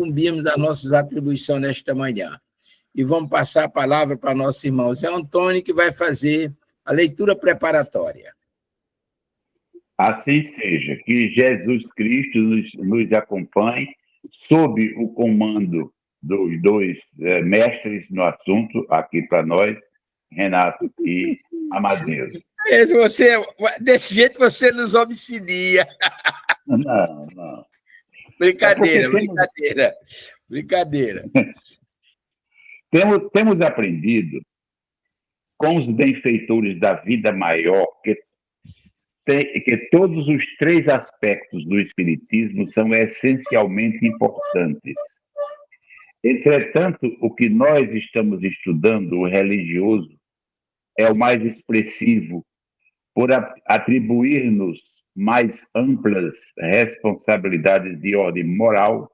cumprirmos as nossas atribuições nesta manhã. E vamos passar a palavra para nosso irmão Zé Antônio, que vai fazer a leitura preparatória. Assim seja, que Jesus Cristo nos acompanhe sob o comando dos dois mestres no assunto aqui para nós, Renato e Amadeus. Desse jeito você nos obsidia. Não. Brincadeira. Temos aprendido com os benfeitores da vida maior que todos os três aspectos do Espiritismo são essencialmente importantes. Entretanto, o que nós estamos estudando, o religioso, é o mais expressivo, por atribuir-nos mais amplas responsabilidades de ordem moral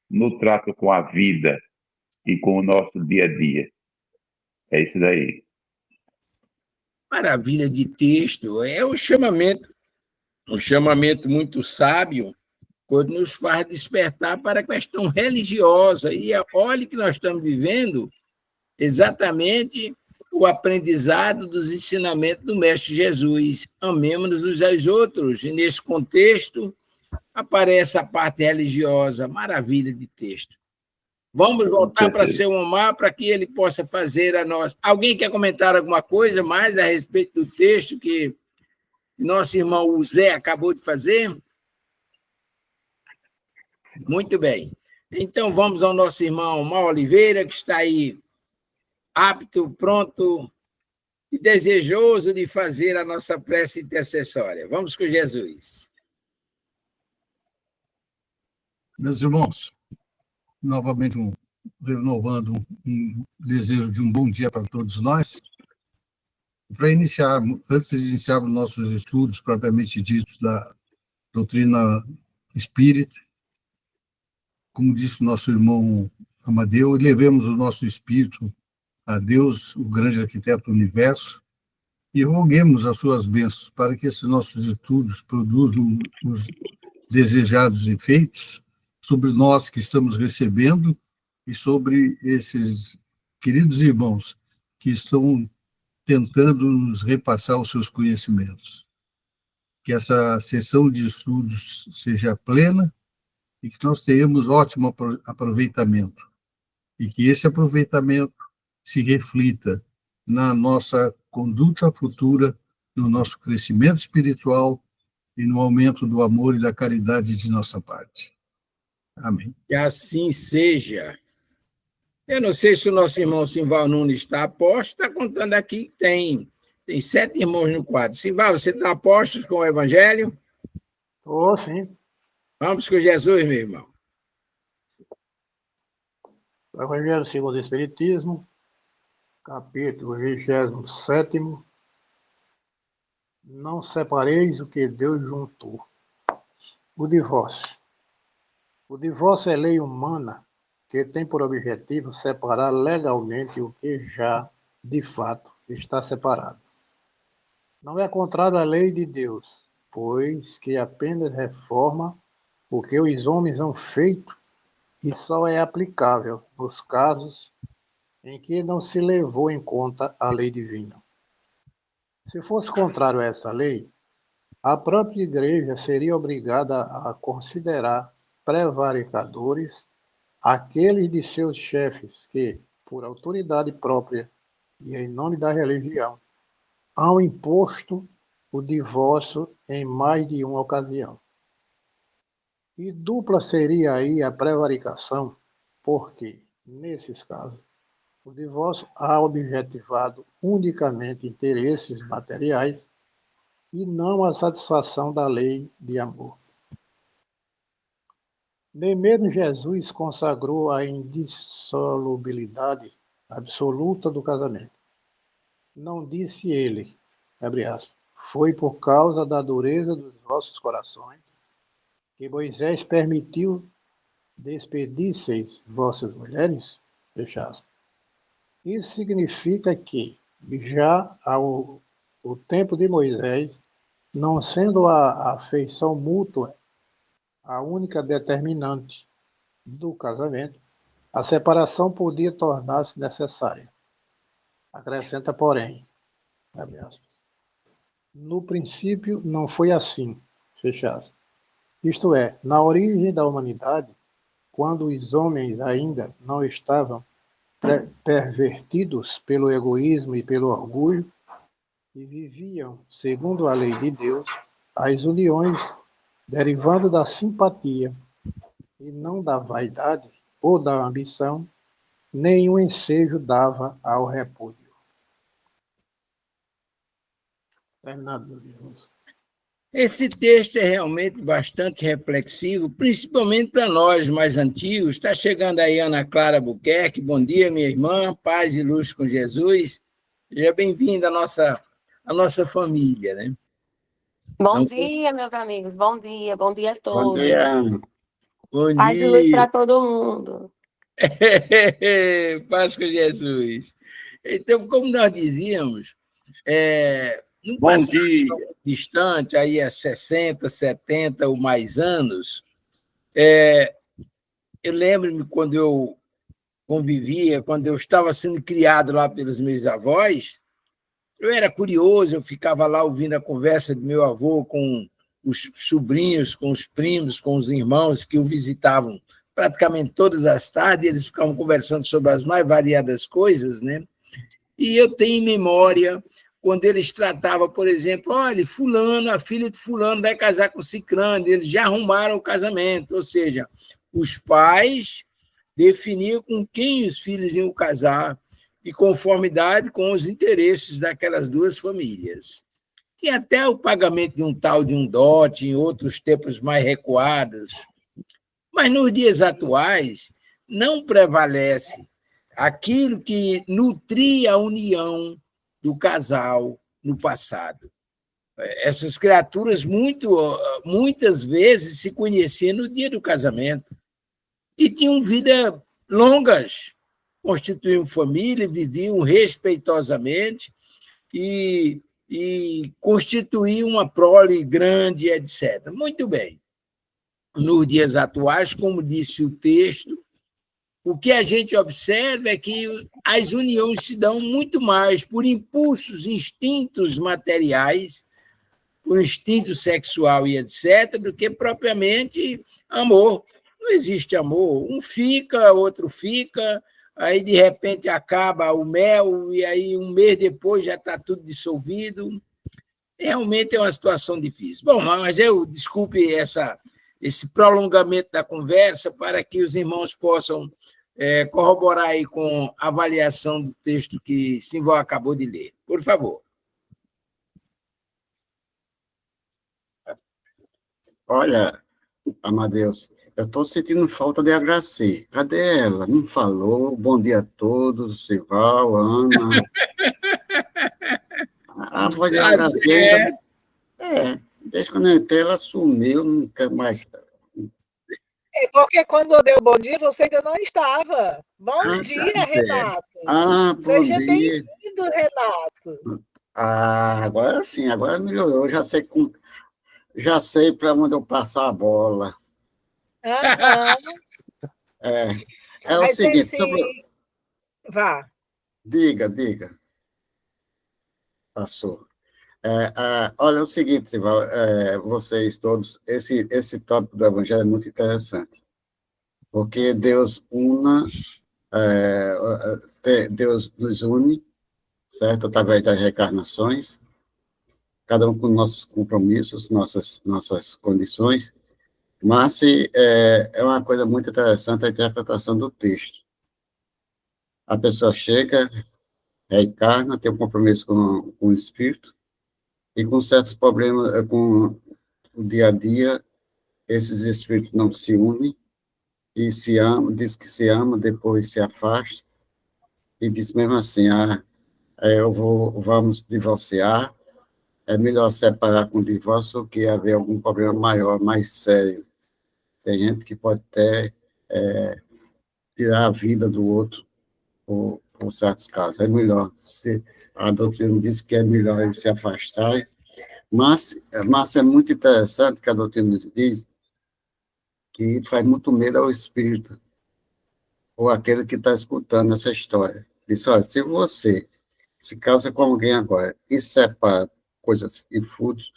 no trato com a vida e com o nosso dia a dia. É isso daí. Maravilha de texto. É um chamamento muito sábio, quando nos faz despertar para a questão religiosa. E olhe que nós estamos vivendo exatamente o aprendizado dos ensinamentos do Mestre Jesus. Amemos-nos uns aos outros. E nesse contexto aparece a parte religiosa. Maravilha de texto. Vamos voltar para seu Omar para que ele possa fazer a nossa. Alguém quer comentar alguma coisa mais a respeito do texto que nosso irmão Zé acabou de fazer? Muito bem. Então, vamos ao nosso irmão Omar Oliveira, que está aí apto, pronto e desejoso de fazer a nossa prece intercessória. Vamos com Jesus. Meus irmãos, novamente renovando um desejo de um bom dia para todos nós. Para antes de iniciarmos nossos estudos propriamente ditos da doutrina espírita, como disse nosso irmão Amadeu, levemos o nosso espírito a Deus, o grande arquiteto do universo, e roguemos as suas bênçãos para que esses nossos estudos produzam os desejados efeitos sobre nós que estamos recebendo e sobre esses queridos irmãos que estão tentando nos repassar os seus conhecimentos. Que essa sessão de estudos seja plena e que nós tenhamos ótimo aproveitamento. E que esse aproveitamento se reflita na nossa conduta futura, no nosso crescimento espiritual e no aumento do amor e da caridade de nossa parte. Amém. Que assim seja. Eu não sei se o nosso irmão Simval Nunes está a posto, está contando aqui que tem 7 irmãos no quadro. Simval, você está a postos com o Evangelho? Estou, sim. Vamos com Jesus, meu irmão. Evangelho segundo o Espiritismo, capítulo 27. Não separeis o que Deus juntou. O divórcio. O divórcio é lei humana que tem por objetivo separar legalmente o que já, de fato, está separado. Não é contrário à lei de Deus, pois que apenas reforma o que os homens han feito e só é aplicável nos casos em que não se levou em conta a lei divina. Se fosse contrário a essa lei, a própria Igreja seria obrigada a considerar prevaricadores aqueles de seus chefes que, por autoridade própria e em nome da religião, hão imposto o divórcio em mais de uma ocasião. E dupla seria aí a prevaricação, porque, nesses casos, o divórcio há objetivado unicamente interesses materiais e não a satisfação da lei de amor. Nem mesmo Jesus consagrou a indissolubilidade absoluta do casamento. Não disse ele, abre aspas, foi por causa da dureza dos vossos corações que Moisés permitiu despedisseis vossas mulheres, fecha aspas. Isso significa que, já ao tempo de Moisés, não sendo a afeição mútua a única determinante, do casamento, a separação podia tornar-se necessária. Acrescenta, porém, abre aspas, no princípio não foi assim, fecha aspas. Isto é, na origem da humanidade, quando os homens ainda não estavam pervertidos pelo egoísmo e pelo orgulho, e viviam segundo a lei de Deus, as uniões, derivando da simpatia e não da vaidade ou da ambição, nenhum ensejo dava ao repúdio. Fernando. Esse texto é realmente bastante reflexivo, principalmente para nós mais antigos. Está chegando aí Ana Clara Buquerque. Bom dia, minha irmã. Paz e luz com Jesus. Seja bem-vinda à nossa família, né? Bom dia, meus amigos. Bom dia a Bom todos. dia, Ana. Bom Paz e luz dia. para todo mundo. Paz com Jesus. Então, como nós dizíamos, num Bom passado dia. distante, aí há 60, 70 ou mais anos, eu lembro-me quando eu convivia, quando eu estava sendo criado lá pelos meus avós, eu era curioso, eu ficava lá ouvindo a conversa do meu avô com os sobrinhos, com os primos, com os irmãos que o visitavam praticamente todas as tardes, eles ficavam conversando sobre as mais variadas coisas, né? E eu tenho em memória quando eles tratavam, por exemplo, olha, fulano, a filha de fulano vai casar com cicrano, eles já arrumaram o casamento, ou seja, os pais definiam com quem os filhos iam casar, de conformidade com os interesses daquelas duas famílias. Tinha até o pagamento de um tal de um dote, em outros tempos mais recuados. Mas nos dias atuais, não prevalece aquilo que nutria a união do casal no passado. Essas criaturas muitas vezes se conheciam no dia do casamento e tinham vida longas, constituíam família, viviam respeitosamente e constituíam uma prole grande, etc. Muito bem. Nos dias atuais, como disse o texto, o que a gente observa é que as uniões se dão muito mais por impulsos, instintos materiais, por instinto sexual e etc., do que propriamente amor. Não existe amor. Um fica, outro fica, aí de repente acaba o mel e aí um mês depois já está tudo dissolvido. Realmente é uma situação difícil. Bom, mas desculpe esse prolongamento da conversa para que os irmãos possam corroborar aí com a avaliação do texto que Simval acabou de ler. Por favor. Olha, Amadeus, eu estou sentindo falta de Agraci. Cadê ela? Não falou. Bom dia a todos, Simval, Ana. A voz de Agraci ainda... desde quando eu entrei, ela sumiu, nunca mais... É porque quando eu dei o bom dia, você ainda não estava. Bom dia, Renato. Bom Seja dia. bem-vindo, Renato. Agora sim, agora melhorou. Já sei para onde eu passar a bola. É o seguinte... Vá. Diga. Passou. Olha, é o seguinte, Simval, vocês todos, esse tópico do Evangelho é muito interessante, porque Deus Deus nos une, certo? Através das reencarnações, cada um com nossos compromissos, nossas condições, mas é uma coisa muito interessante a interpretação do texto. A pessoa chega, reencarna, tem um compromisso com o espírito, e com certos problemas, com o dia a dia, esses espíritos não se unem, e se amam, diz que se ama, depois se afasta, e diz mesmo assim, vamos divorciar, é melhor separar com o divórcio do que haver algum problema maior, mais sério. Tem gente que pode até tirar a vida do outro, por certos casos. É melhor, a doutrina diz que é melhor ele se afastar, mas é muito interessante que a doutrina nos diz que faz muito medo ao espírito, ou aquele que está escutando essa história. Diz, olha, se você se casa com alguém agora e separa coisas e fúteis,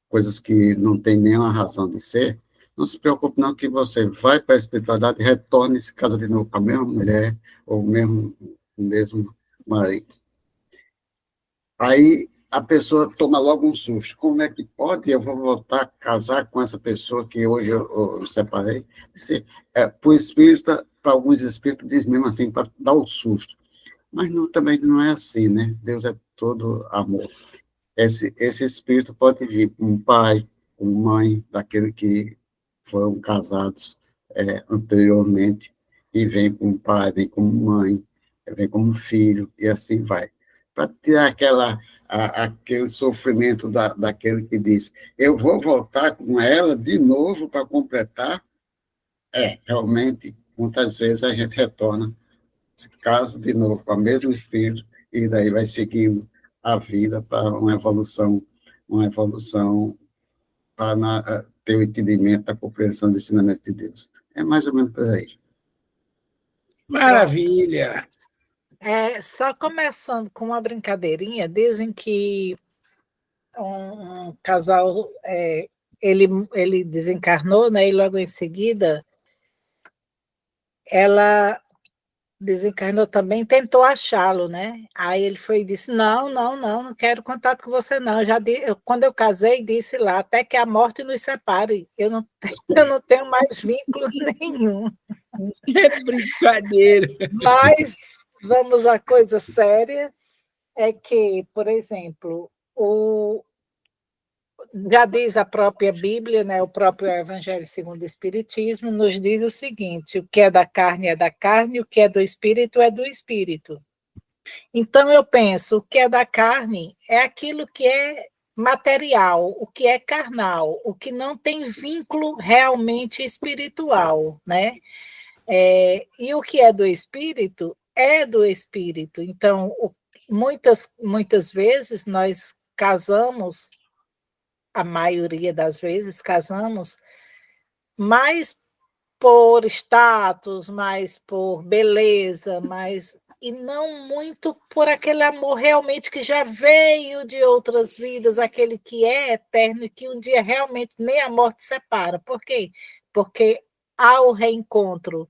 coisas que não tem nenhuma razão de ser, não se preocupe não que você vai para a espiritualidade, retorne e se casa de novo com a mesma mulher ou o mesmo marido. Aí a pessoa toma logo um susto. Como é que pode? Eu vou voltar a casar com essa pessoa que hoje eu separei? Para o espírita, para alguns espíritos, diz mesmo assim, para dar o susto. Mas também não é assim, né? Deus é todo amor. Esse espírito pode vir como pai, como mãe, daquele que foram casados anteriormente, e vem como pai, vem como mãe, vem como filho, e assim vai. Para tirar aquele sofrimento daquele que diz, eu vou voltar com ela de novo para completar, realmente, muitas vezes a gente retorna, se casa de novo com o mesmo espírito, e daí vai seguindo a vida para uma evolução para ter o entendimento, a compreensão do ensinamento de Deus. É mais ou menos por aí. Maravilha! Só começando com uma brincadeirinha, dizem que um casal, ele desencarnou, né, e logo em seguida ela desencarnou também, tentou achá-lo, né? Aí ele foi e disse, não quero contato com você, não. Quando eu casei, disse lá, até que a morte nos separe. Eu não tenho mais vínculo nenhum. É brincadeira. Mas vamos à coisa séria, é que, por exemplo, já diz a própria Bíblia, né, o próprio Evangelho segundo o Espiritismo, nos diz o seguinte, o que é da carne, o que é do espírito é do espírito. Então, eu penso, o que é da carne é aquilo que é material, o que é carnal, o que não tem vínculo realmente espiritual, né? E o que é do espírito é do espírito. Então, muitas vezes nós casamos, a maioria das vezes casamos, mais por status, mais por beleza, e não muito por aquele amor realmente que já veio de outras vidas, aquele que é eterno e que um dia realmente nem a morte separa. Por quê? Porque há o reencontro,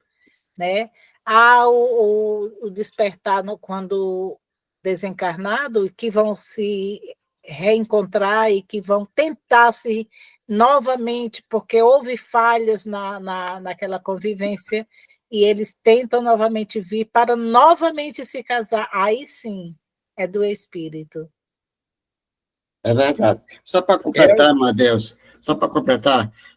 né? Há o despertar quando desencarnado, que vão se reencontrar e que vão tentar se novamente, porque houve falhas naquela convivência, e eles tentam novamente vir para novamente se casar. Aí sim, é do espírito. É verdade. Só para completar, Matheus,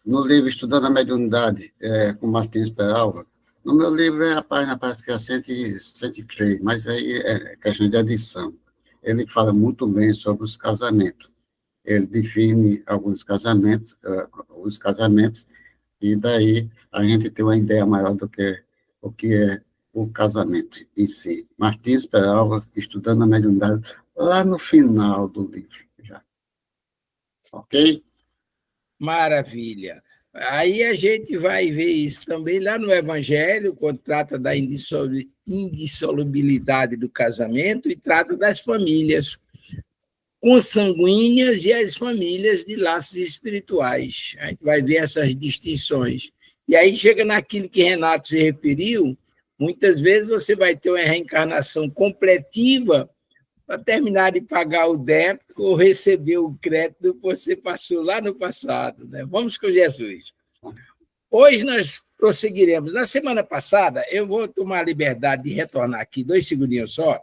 no livro Estudando a Mediunidade, com Martins Peralva, no meu livro a página parece que é 103, mas aí é questão de adição. Ele fala muito bem sobre os casamentos. Ele define alguns casamentos, os casamentos, e daí a gente tem uma ideia maior do que o que é o casamento em si. Martins Peralva, Estudando a Mediunidade, lá no final do livro. Já. Ok? Maravilha. Aí a gente vai ver isso também lá no Evangelho, quando trata da indissolubilidade do casamento e trata das famílias consanguíneas e as famílias de laços espirituais. A gente vai ver essas distinções. E aí chega naquilo que Renato se referiu, muitas vezes você vai ter uma reencarnação completiva para terminar de pagar o débito ou receber o crédito que você passou lá no passado. Né? Vamos com Jesus. Hoje nós prosseguiremos. Na semana passada, eu vou tomar a liberdade de retornar aqui 2 segundinhos só.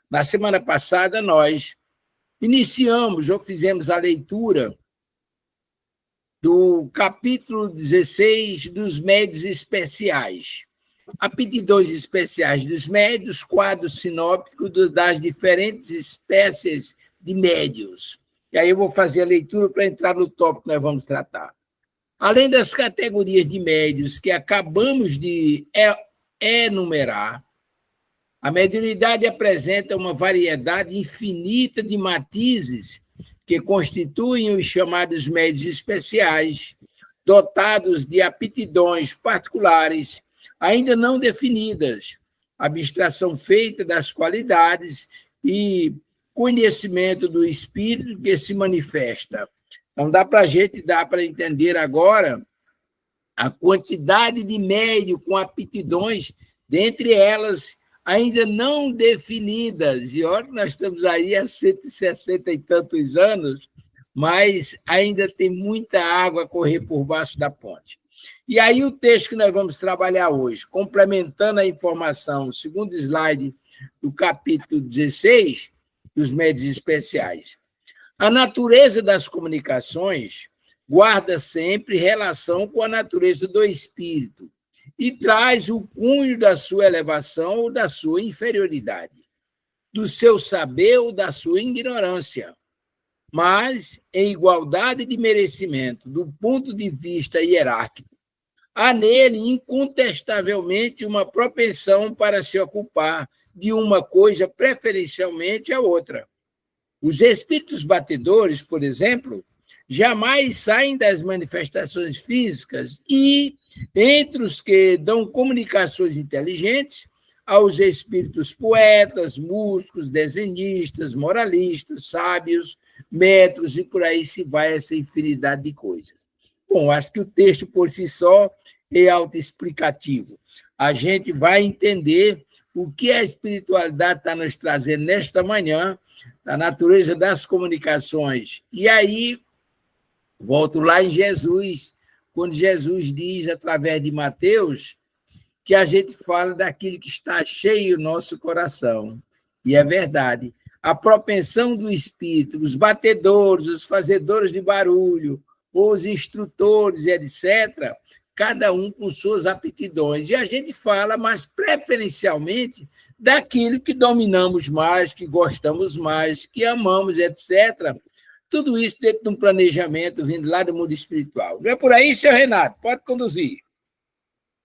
Na semana passada, nós iniciamos ou fizemos a leitura do capítulo 16 dos médios especiais. Aptidões especiais dos médios, quadro sinóptico das diferentes espécies de médios. E aí eu vou fazer a leitura para entrar no tópico que nós vamos tratar. Além das categorias de médios que acabamos de enumerar, a mediunidade apresenta uma variedade infinita de matizes que constituem os chamados médios especiais, dotados de aptidões particulares ainda não definidas, abstração feita das qualidades e conhecimento do espírito que se manifesta. Então, dá para entender agora a quantidade de médios com aptidões, dentre elas ainda não definidas. E olha que nós estamos aí há 160 e tantos anos, mas ainda tem muita água a correr por baixo da ponte. E aí o texto que nós vamos trabalhar hoje, complementando a informação, segundo slide do capítulo 16, dos médios especiais. A natureza das comunicações guarda sempre relação com a natureza do espírito e traz o cunho da sua elevação ou da sua inferioridade, do seu saber ou da sua ignorância, mas em igualdade de merecimento, do ponto de vista hierárquico. Há nele, incontestavelmente, uma propensão para se ocupar de uma coisa preferencialmente a outra. Os espíritos batedores, por exemplo, jamais saem das manifestações físicas e, entre os que dão comunicações inteligentes, aos espíritos poetas, músicos, desenhistas, moralistas, sábios, métricos, e por aí se vai essa infinidade de coisas. Bom, acho que o texto por si só é autoexplicativo. A gente vai entender o que a espiritualidade está nos trazendo nesta manhã, da natureza das comunicações. E aí, volto lá em Jesus, quando Jesus diz, através de Mateus, que a gente fala daquilo que está cheio no nosso coração. E é verdade. A propensão do espírito, os batedores, os fazedores de barulho, os instrutores, etc., cada um com suas aptidões. E a gente fala, mas preferencialmente, daquilo que dominamos mais, que gostamos mais, que amamos, etc. Tudo isso dentro de um planejamento vindo lá do mundo espiritual. Não é por aí, senhor Renato? Pode conduzir.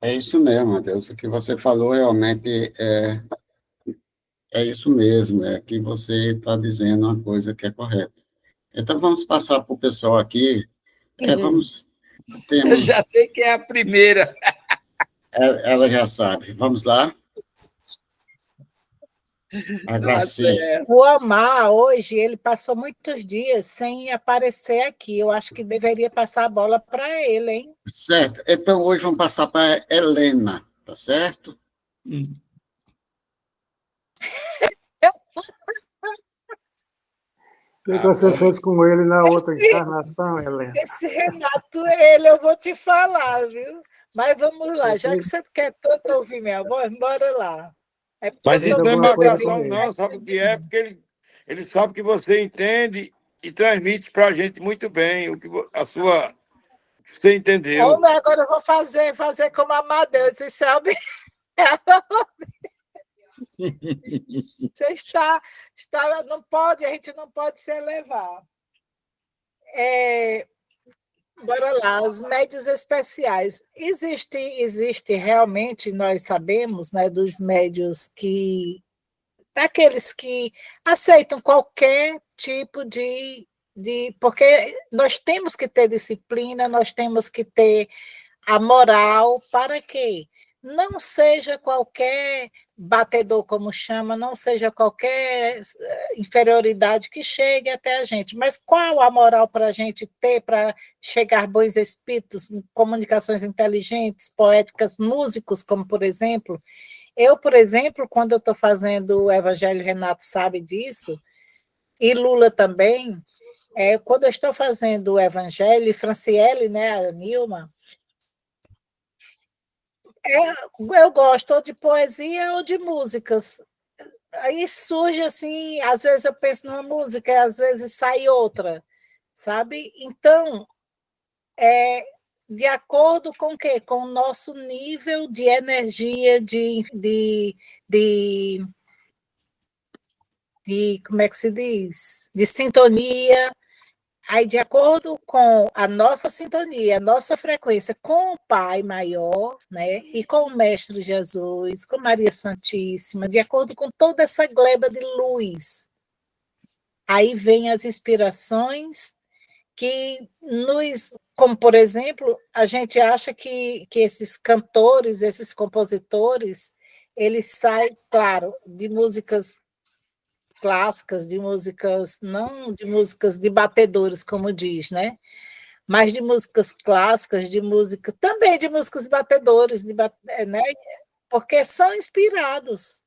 É isso mesmo, Matheus. O que você falou realmente é isso mesmo, é que você está dizendo uma coisa que é correta. Então, vamos passar para o pessoal aqui. Eu já sei quem é a primeira. Ela já sabe. Vamos lá. A Gracinha. O Omar, hoje, ele passou muitos dias sem aparecer aqui. Eu acho que deveria passar a bola para ele, hein? Certo. Então, hoje vamos passar para a Helena, tá certo? O que você fez com ele na outra encarnação, Helena? Esse Renato, ele, eu vou te falar, viu? Mas vamos lá, já que você quer tanto ouvir minha voz, bora lá. Mas isso não é marcação, não, sabe o que é? Porque ele sabe que você entende e transmite para a gente muito bem o que você entendeu. Homem, agora eu vou fazer como Amadeus, você sabe? Você está, não pode, a gente não pode se elevar. Bora lá, os médios especiais. Existe realmente, nós sabemos, né, dos médios daqueles que aceitam qualquer tipo de. Porque nós temos que ter disciplina, nós temos que ter a moral para quê? Não seja qualquer batedor, como chama, não seja qualquer inferioridade que chegue até a gente. Mas qual a moral para a gente ter para chegar bons espíritos, comunicações inteligentes, poéticas, músicos, como por exemplo? Eu, por exemplo, quando eu estou fazendo o Evangelho, Renato sabe disso, e Lula também, quando eu estou fazendo o Evangelho, e Franciele, né, a Nilma, eu gosto ou de poesia ou de músicas. Aí surge assim, às vezes eu penso numa música, às vezes sai outra, sabe? Então, de acordo com o quê? Com o nosso nível de energia, de como é que se diz? De sintonia. Aí, de acordo com a nossa sintonia, a nossa frequência com o Pai Maior, né, e com o Mestre Jesus, com Maria Santíssima, de acordo com toda essa gleba de luz, aí vem as inspirações que nos, como por exemplo, a gente acha que esses cantores, esses compositores, eles saem, claro, de músicas clássicas, de músicas, não de músicas de batedores, como diz, né? Mas de músicas clássicas, de música, também de músicas batedores, né? Porque são inspirados.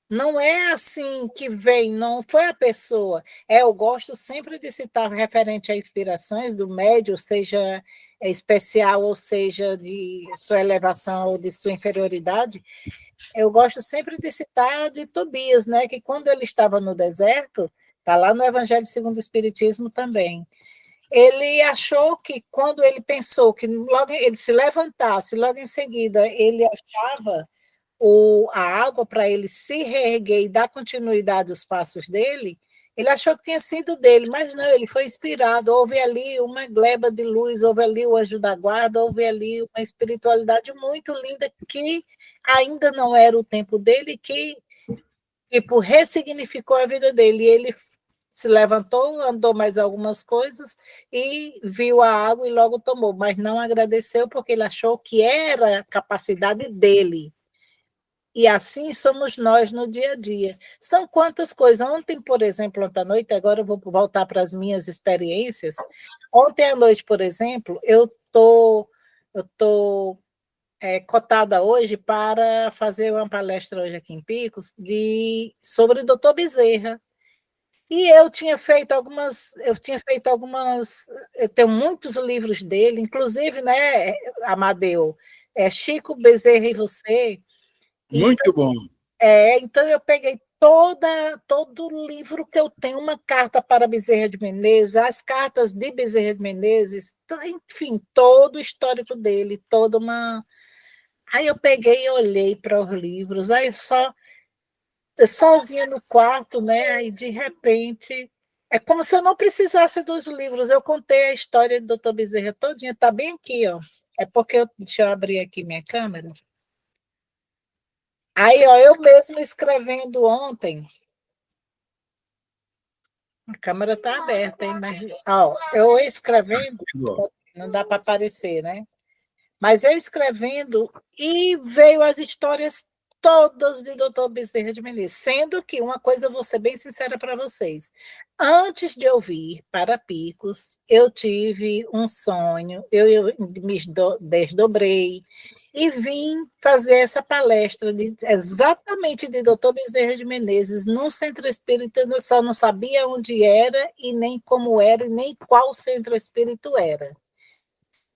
Não é assim que vem, não foi a pessoa. Eu gosto sempre de citar referente a inspirações do médium, seja especial ou seja de sua elevação ou de sua inferioridade. Eu gosto sempre de citar de Tobias, né, que quando ele estava no deserto, está lá no Evangelho segundo o Espiritismo também, ele achou que quando ele pensou que logo ele se levantasse, logo em seguida ele achava a água para ele se reerguer e dar continuidade aos passos dele, ele achou que tinha sido dele, mas não, ele foi inspirado. Houve ali uma gleba de luz, houve ali o anjo da guarda, houve ali uma espiritualidade muito linda que ainda não era o tempo dele, que tipo, ressignificou a vida dele. E ele se levantou, andou mais algumas coisas e viu a água e logo tomou, mas não agradeceu porque ele achou que era a capacidade dele. E assim somos nós no dia a dia. São quantas coisas. Ontem, por exemplo, ontem à noite, agora eu vou voltar para as minhas experiências. Ontem à noite, por exemplo, eu tô cotada hoje para fazer uma palestra hoje aqui em Picos sobre o Dr. Bezerra. E eu tinha feito algumas, eu tenho muitos livros dele, inclusive, né, Amadeu, Chico Bezerra e Você. Muito bom. Então eu peguei todo o livro que eu tenho, uma carta para Bezerra de Menezes, as cartas de Bezerra de Menezes, enfim, todo o histórico dele, toda uma. Aí eu peguei e olhei para os livros, aí sozinha no quarto, né? Aí de repente é como se eu não precisasse dos livros. Eu contei a história do Dr. Bezerra todinha, está bem aqui, ó. É porque deixa eu abrir aqui minha câmera. Aí, ó, eu mesmo escrevendo ontem, a câmera está aberta, hein? Mas, ó, eu escrevendo, não dá para aparecer, né? Mas eu escrevendo e veio as histórias todas de Dr. Bezerra de Menezes, sendo que uma coisa eu vou ser bem sincera para vocês. Antes de eu vir para Picos, eu tive um sonho, eu me desdobrei e vim fazer essa palestra exatamente de Dr. Bezerra de Menezes no Centro Espírita, eu só não sabia onde era e nem como era e nem qual centro espírito era.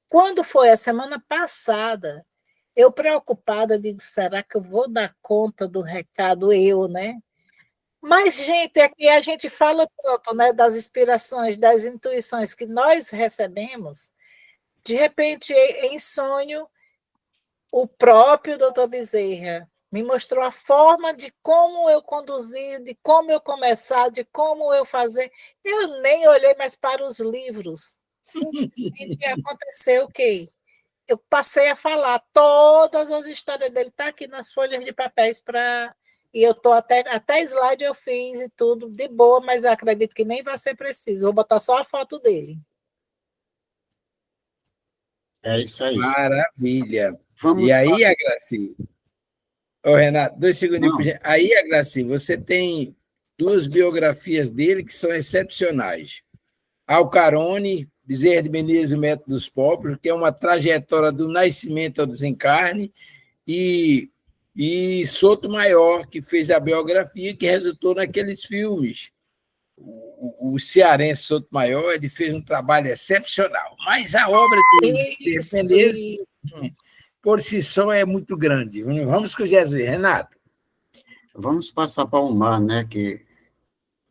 Quando foi a semana passada, eu preocupada, digo, será que eu vou dar conta do recado né? Mas, gente, aqui a gente fala tanto, né, das inspirações, das intuições que nós recebemos, de repente, em sonho, o próprio doutor Bezerra me mostrou a forma de como eu conduzir, de como eu começar, de como eu fazer. Eu nem olhei mais para os livros. Simplesmente aconteceu o quê? Eu passei a falar todas as histórias dele, está aqui nas folhas de papéis para. E eu estou até slide eu fiz e tudo, de boa, mas eu acredito que nem vai ser preciso. Vou botar só a foto dele. É isso aí. Maravilha. Vamos E aí, Agraci, Renato, 2 segundinhos. Não. Aí, Agraci, você tem 2 biografias dele que são excepcionais. Alcarone, Bezerra de Menezes, o Método dos Pobres, que é uma trajetória do nascimento ao desencarne, e Sotomayor, que fez a biografia, que resultou naqueles filmes. O cearense Sotomayor, ele fez um trabalho excepcional, mas a obra de Bezerra de Menezes, por si só, é muito grande. Vamos com o Jesus, Renato. Vamos passar para o Mar, né, que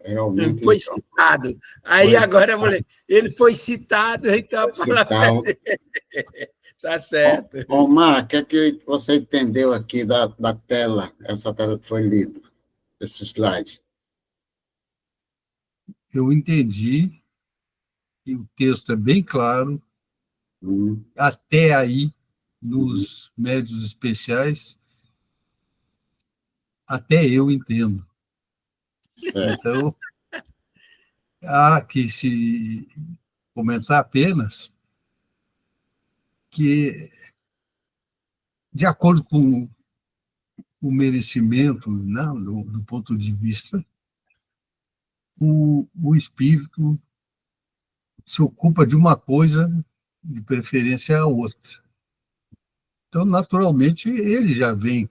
realmente... Foi citado. Aí agora eu falei, ele foi citado, então a palavra... Tá certo. Omar, o que é que você entendeu aqui da tela, essa tela que foi lida, esse slide? Eu entendi, e o texto é bem claro, até aí, nos médios especiais, até eu entendo. Certo. Então, há que se comentar apenas que, de acordo com o merecimento, né, do ponto de vista, o espírito se ocupa de uma coisa, de preferência a outra. Então, naturalmente, ele já vem,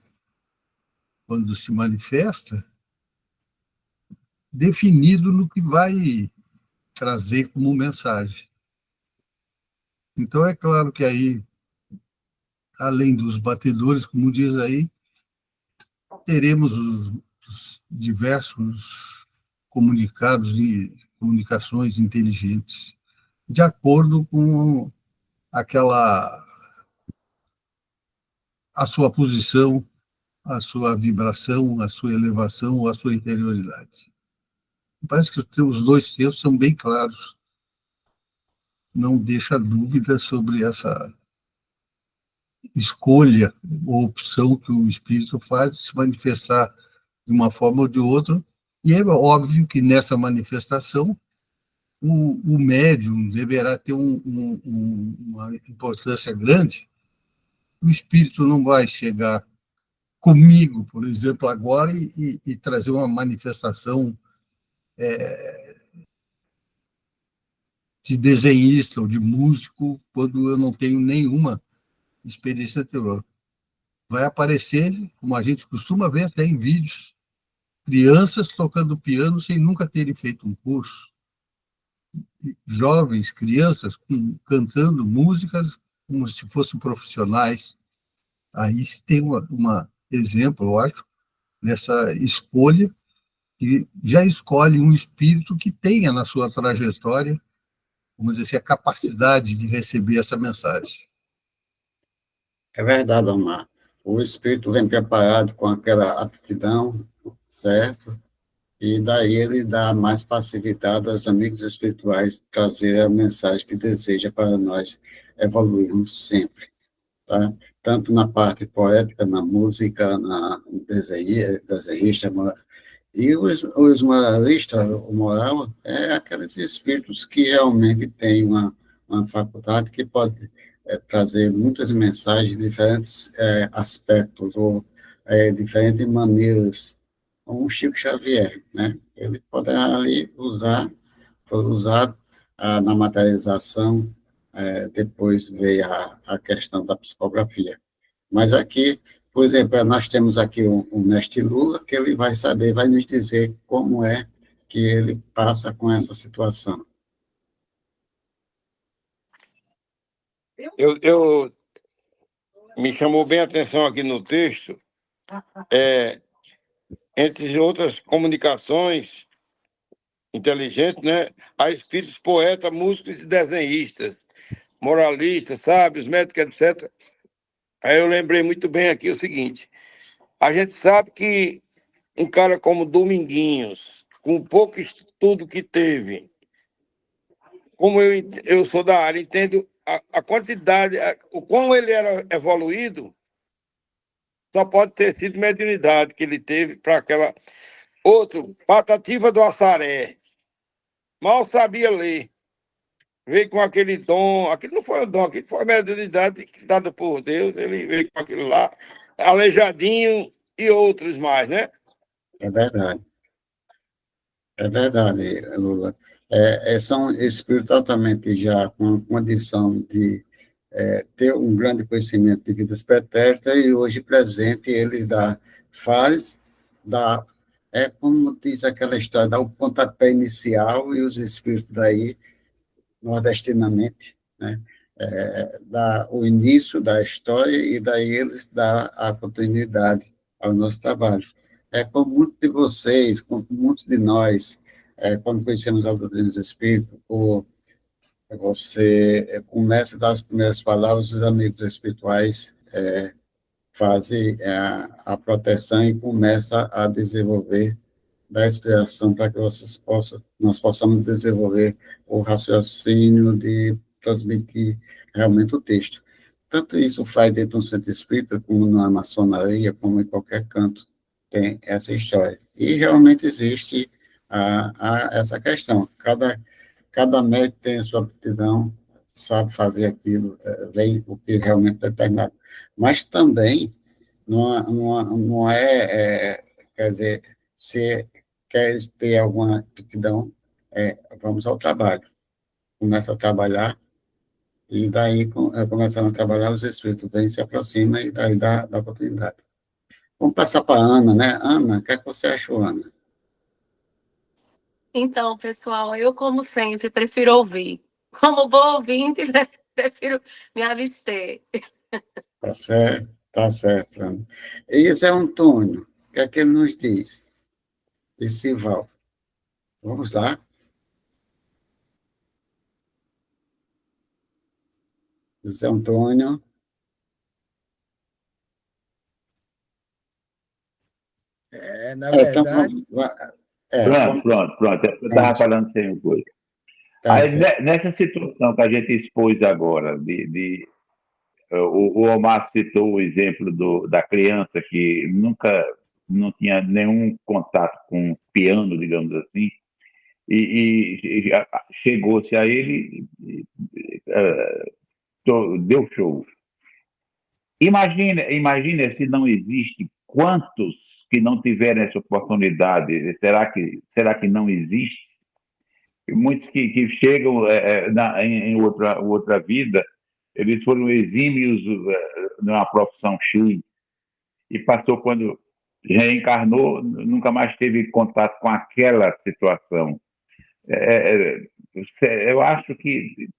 quando se manifesta, definido no que vai trazer como mensagem. Então, é claro que aí, além dos batedores, como diz aí, teremos os diversos comunicados e comunicações inteligentes, de acordo com a sua posição, a sua vibração, a sua elevação, a sua interioridade. Parece que os dois textos são bem claros. Não deixa dúvida sobre essa escolha ou opção que o espírito faz de se manifestar de uma forma ou de outra, e é óbvio que nessa manifestação o médium deverá ter uma importância grande. O espírito não vai chegar comigo, por exemplo, agora e trazer uma manifestação de desenhista ou de músico quando eu não tenho nenhuma experiência anterior. Vai aparecer, como a gente costuma ver até em vídeos, crianças tocando piano sem nunca terem feito um curso. Jovens, crianças, cantando músicas como se fossem profissionais. Aí se tem uma exemplo, eu acho, dessa escolha, que já escolhe um espírito que tenha na sua trajetória, vamos dizer assim, a capacidade de receber essa mensagem. É verdade, Omar. O espírito vem preparado com aquela aptidão, certo? E daí ele dá mais passividade aos amigos espirituais trazer a mensagem que deseja para nós evoluirmos sempre, tá? Tanto na parte poética, na música, na desenhista, e os moralistas, o moral, é aqueles espíritos que realmente têm uma faculdade que pode trazer muitas mensagens de diferentes aspectos, ou diferentes maneiras, como o Chico Xavier, né? Ele poderá ali foi usado na materialização, depois veio a questão da psicografia. Mas aqui, por exemplo, nós temos aqui o mestre Lula, que ele vai saber, vai nos dizer como é que ele passa com essa situação. Me chamou bem a atenção aqui no texto, entre outras comunicações inteligentes, né? Há espíritos poetas, músicos e desenhistas, moralistas, sábios, médicos, etc. Aí eu lembrei muito bem aqui o seguinte: a gente sabe que um cara como Dominguinhos, com pouco estudo que teve, como eu sou da área, entendo a quantidade, o quão ele era evoluído, só pode ter sido mediunidade que ele teve para aquela... Outro, Patativa do Assaré, mal sabia ler, veio com aquele dom, aquilo não foi um dom, aquilo foi a mediunidade dada por Deus, ele veio com aquilo lá, Aleijadinho e outros mais, né? É verdade, Lula. São espíritos totalmente já com a condição de ter um grande conhecimento de vidas pretéritas, e hoje presente ele como diz aquela história, dá o pontapé inicial, e os espíritos daí, nordestinamente, né, dá o início da história, e daí eles dão a continuidade ao nosso trabalho. Como muitos de vocês, como muitos de nós, quando conhecemos a doutrina dos espíritos, você começa a dar as primeiras palavras, os amigos espirituais fazem a proteção e começa a desenvolver da inspiração para que nós possamos desenvolver o raciocínio de transmitir realmente o texto. Tanto isso faz dentro de um centro espírita, como na maçonaria, como em qualquer canto, tem essa história. E realmente existe essa questão. Cada cada médico tem a sua aptidão, sabe fazer aquilo, vem o que realmente é determinado. Mas também não é, quer dizer, se quer ter alguma aptidão, vamos ao trabalho. Começa a trabalhar, e daí, começando a trabalhar, os espíritos vêm, se aproximam, e daí dá oportunidade. Vamos passar para a Ana, né? Ana, o que é que você achou, Ana? Então, pessoal, eu, como sempre, prefiro ouvir. Como boa ouvinte, né? Prefiro me abster. Tá certo, Ana. E Zé Antônio, o que é que ele nos diz? E Sival. Vamos lá. Zé Antônio. Na Então, verdade... Pronto. Eu estava falando sem o coisa. Tá Aí, certo. nessa situação que a gente expôs agora, o Omar citou o exemplo da criança que nunca não tinha nenhum contato com piano, digamos assim, e chegou-se a ele, deu show. Imagina se não existe, quantos que não tiveram essa oportunidade, será que não existe? Muitos que chegam em outra vida, eles foram exímios numa profissão X, e passou, quando reencarnou, nunca mais teve contato com aquela situação. Eu acho que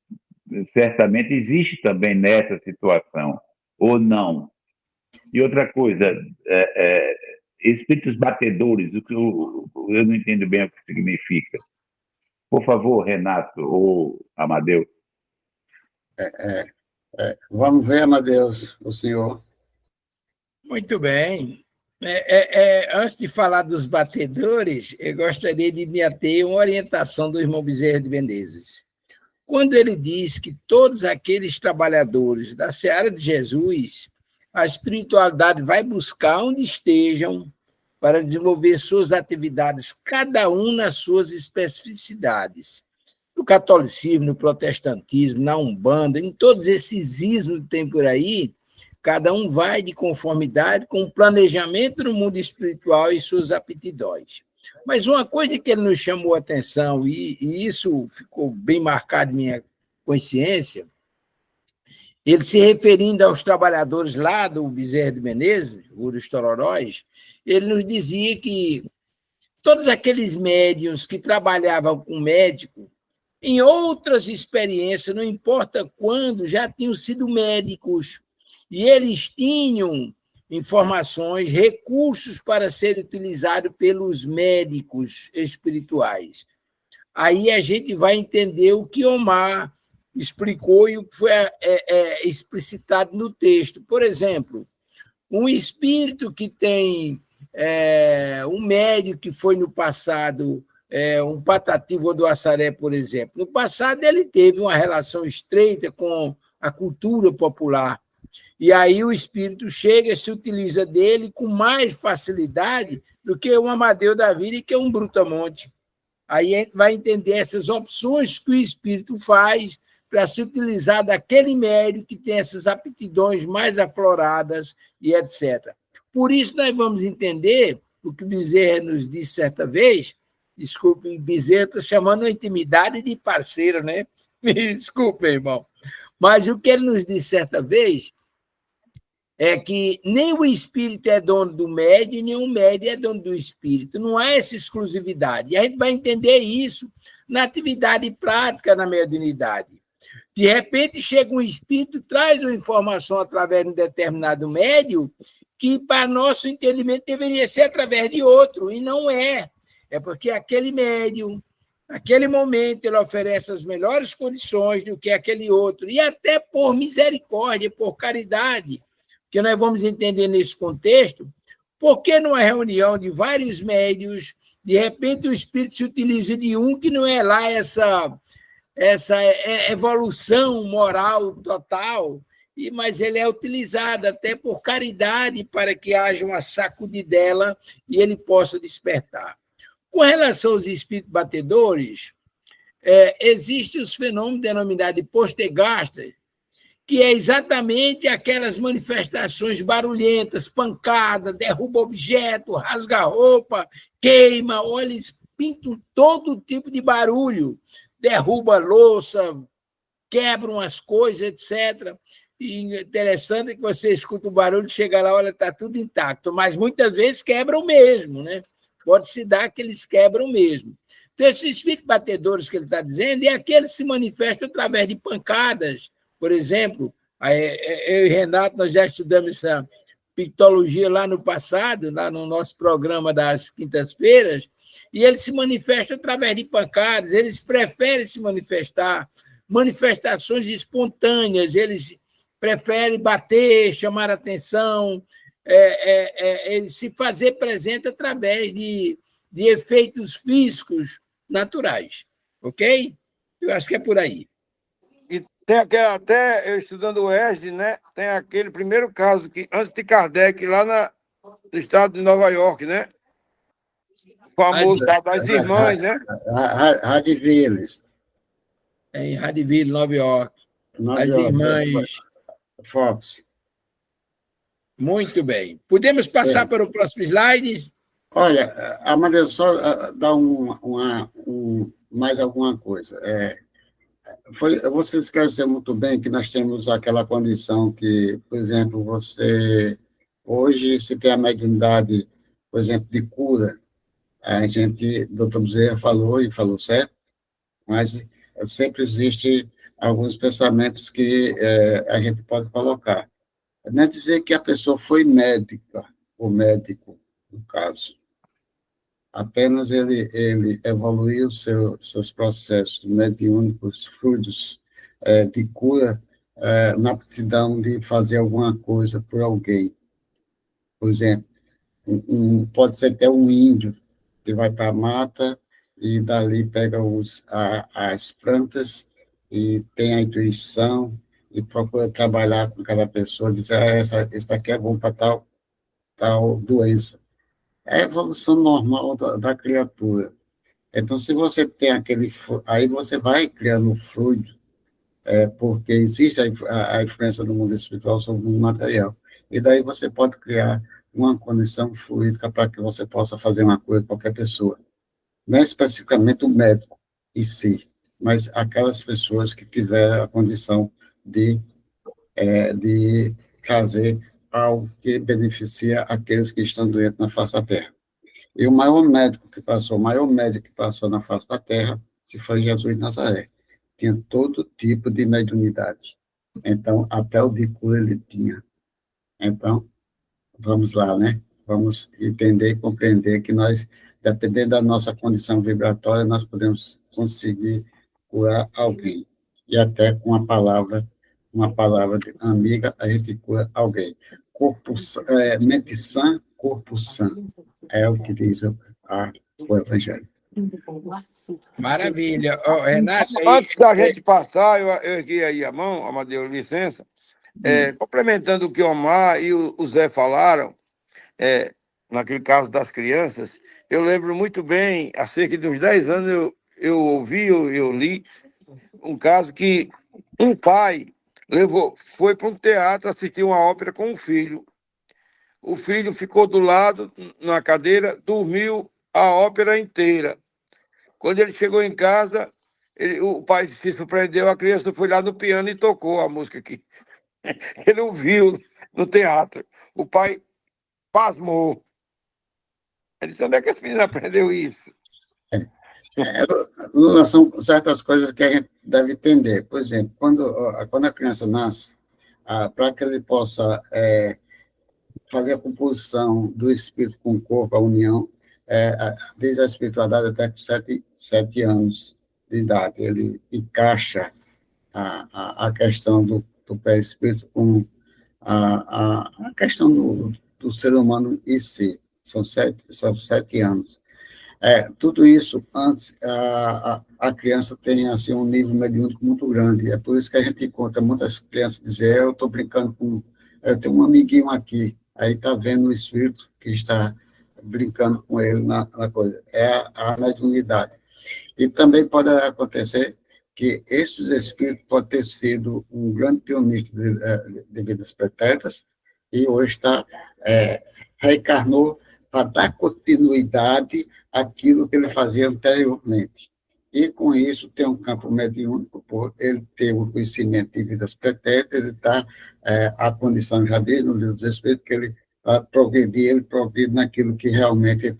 certamente existe também nessa situação, ou não. E outra coisa, espíritos batedores, o que eu não entendo bem o que significa. Por favor, Renato ou Amadeu. Vamos ver, Amadeus, o senhor. Muito bem. Antes de falar dos batedores, eu gostaria de me ater a uma orientação do irmão Bezerra de Menezes. Quando ele diz que todos aqueles trabalhadores da seara de Jesus, a espiritualidade vai buscar onde estejam para desenvolver suas atividades, cada um nas suas especificidades. No catolicismo, no protestantismo, na Umbanda, em todos esses ismos que tem por aí, cada um vai de conformidade com o planejamento no mundo espiritual e suas aptidões. Mas uma coisa que ele nos chamou a atenção, e isso ficou bem marcado em minha consciência, ele se referindo aos trabalhadores lá do Bezerra de Menezes, Urus Tororóis, ele nos dizia que todos aqueles médiuns que trabalhavam com médico, em outras experiências, não importa quando, já tinham sido médicos, e eles tinham informações, recursos para serem utilizados pelos médicos espirituais. Aí a gente vai entender o que Omar explicou e o que foi explicitado no texto. Por exemplo, um espírito que tem um médico que foi no passado, um Patativa do Assaré, por exemplo. No passado, ele teve uma relação estreita com a cultura popular. E aí o espírito chega e se utiliza dele com mais facilidade do que um Amadeu da Vida e que é um Brutamonte. Aí a gente vai entender essas opções que o espírito faz para se utilizar daquele médium que tem essas aptidões mais afloradas e etc. Por isso, nós vamos entender o que Bezerra nos disse certa vez. Desculpe, Bezerra, estou chamando a intimidade de parceiro, né? Me desculpe, irmão. Mas o que ele nos disse certa vez é que nem o espírito é dono do médium, nem o médium é dono do espírito. Não há essa exclusividade. E a gente vai entender isso na atividade prática na mediunidade. De repente, chega um espírito, traz uma informação através de um determinado médium que, para nosso entendimento, deveria ser através de outro, e não é. É porque aquele médium, naquele momento, ele oferece as melhores condições do que aquele outro, e até por misericórdia, por caridade, que nós vamos entender nesse contexto, porque numa reunião de vários médios, de repente o espírito se utiliza de um que não é lá essa evolução moral total, mas ele é utilizado até por caridade para que haja uma sacudidela e ele possa despertar. Com relação aos espíritos batedores, Existem os fenômenos denominados de postegastas, que é exatamente aquelas manifestações barulhentas, pancada, derruba objeto, rasga roupa, queima, olha, eles pintam todo tipo de barulho, derruba louça, quebram as coisas, etc. E interessante que você escuta o barulho, chega lá, olha, está tudo intacto, mas muitas vezes quebram mesmo, né? Pode-se dar que eles quebram mesmo. Então, esses espíritos batedores que ele está dizendo é aquele que se manifesta através de pancadas. Por exemplo, eu e Renato, nós já estudamos essa pictologia lá no passado, lá no nosso programa das quintas-feiras, e ele se manifesta através de pancadas, eles preferem se manifestar, manifestações espontâneas, eles preferem bater, chamar atenção, ele se fazer presente através de efeitos físicos naturais, ok? Eu acho que é por aí. Tem aquele, até eu estudando o ESD, né? Tem aquele primeiro caso que, antes de Kardec, lá no estado de Nova York, né? O famoso das irmãs, né? Radiville. Em Radiville, Nova York. As irmãs Fox. Muito bem. Podemos passar para o próximo slide? Olha, Amadeu, só dar mais alguma coisa. Você esclareceu muito bem que nós temos aquela condição que, por exemplo, hoje, se tem a mediunidade, por exemplo, de cura, o doutor Bezerra falou, e falou certo, mas sempre existe alguns pensamentos que a gente pode colocar. Não é dizer que a pessoa foi médica, ou médico, no caso. Apenas ele evoluiu seus processos mediúnicos, fluidos de cura, na aptidão de fazer alguma coisa por alguém. Por exemplo, pode ser até um índio que vai para a mata e dali pega as plantas e tem a intuição e procura trabalhar com cada pessoa, diz, esse daqui é bom para tal doença. É a evolução normal da criatura. Então, se você tem aí você vai criando fluido, porque existe a influência do mundo espiritual sobre o mundo material. E daí você pode criar uma condição fluídica para que você possa fazer uma coisa com qualquer pessoa. Não é especificamente o médico em si, mas aquelas pessoas que tiveram a condição de trazer algo que beneficia aqueles que estão doentes na face da Terra. E o maior médico que passou na face da Terra, se foi Jesus de Nazaré. Tinha todo tipo de mediunidade. Então, até o de cura ele tinha. Então, vamos lá, né? Vamos entender e compreender que nós, dependendo da nossa condição vibratória, nós podemos conseguir curar alguém. E até com uma palavra amiga, a gente cura alguém. Mente sã, corpo sã. É o que diz o Evangelho. Maravilha. Renato... Antes da gente passar, eu ergui aí a mão, Amadeu, licença, complementando o que o Omar e o Zé falaram, naquele caso das crianças, eu lembro muito bem, há cerca de uns 10 anos, eu li um caso que um pai foi para um teatro assistir uma ópera com um filho. O filho ficou do lado, na cadeira, dormiu a ópera inteira. Quando ele chegou em casa, o pai se surpreendeu, a criança foi lá no piano e tocou a música que ele ouviu no teatro. O pai pasmou. Ele disse, onde é que esse menino aprendeu isso? São certas coisas que a gente deve entender. Por exemplo, quando a criança nasce, para que ele possa fazer a composição do espírito com o corpo, a união, desde a espiritualidade até com 7 anos de idade. Ele encaixa a questão do perispírito com a questão do ser humano em si. São 7 anos. Tudo isso, antes, a criança tem assim, um nível mediúnico muito grande. É por isso que a gente encontra muitas crianças dizem, eu estou brincando com... Eu tenho um amiguinho aqui, aí está vendo o espírito que está brincando com ele na coisa. É a mediunidade. E também pode acontecer que esses espíritos podem ter sido um grande pioneiro de vidas pretéritas e hoje reencarnou para dar continuidade àquilo que ele fazia anteriormente. E, com isso, tem um campo mediúnico, por ele ter o conhecimento de vidas pretéritas, ele está, a condição já dele, no livro dos Espíritos, que ele progredir naquilo que realmente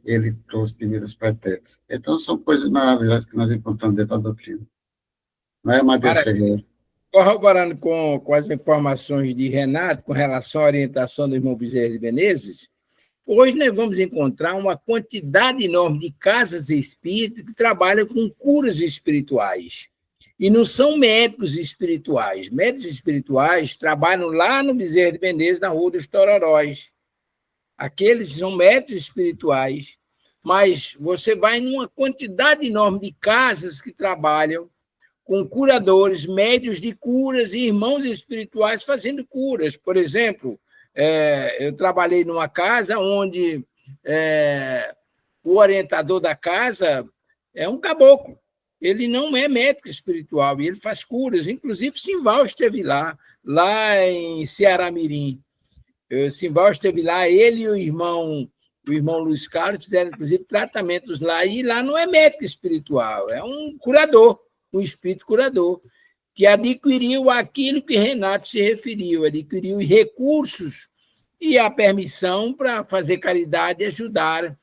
ele trouxe de vidas pretéritas. Então, são coisas maravilhosas que nós encontramos dentro da doutrina. Não é, Matheus Ferreira? Corroborando com as informações de Renato com relação à orientação do irmão Bezerra de Menezes, hoje nós vamos encontrar uma quantidade enorme de casas espíritas que trabalham com curas espirituais. E não são médicos espirituais. Médicos espirituais trabalham lá no Bezerra de Menezes, na Rua dos Tororóis. Aqueles são médicos espirituais, mas você vai numa quantidade enorme de casas que trabalham com curadores, médios de curas e irmãos espirituais fazendo curas. Por exemplo, eu trabalhei numa casa onde o orientador da casa é um caboclo. Ele não é médico espiritual e ele faz curas. Inclusive, Simval esteve lá em Ceará-Mirim. Simval esteve lá, ele e o irmão Luiz Carlos fizeram, inclusive, tratamentos lá. E lá não é médico espiritual, é um curador, um espírito curador, que adquiriu aquilo que Renato se referiu, adquiriu recursos e a permissão para fazer caridade e ajudar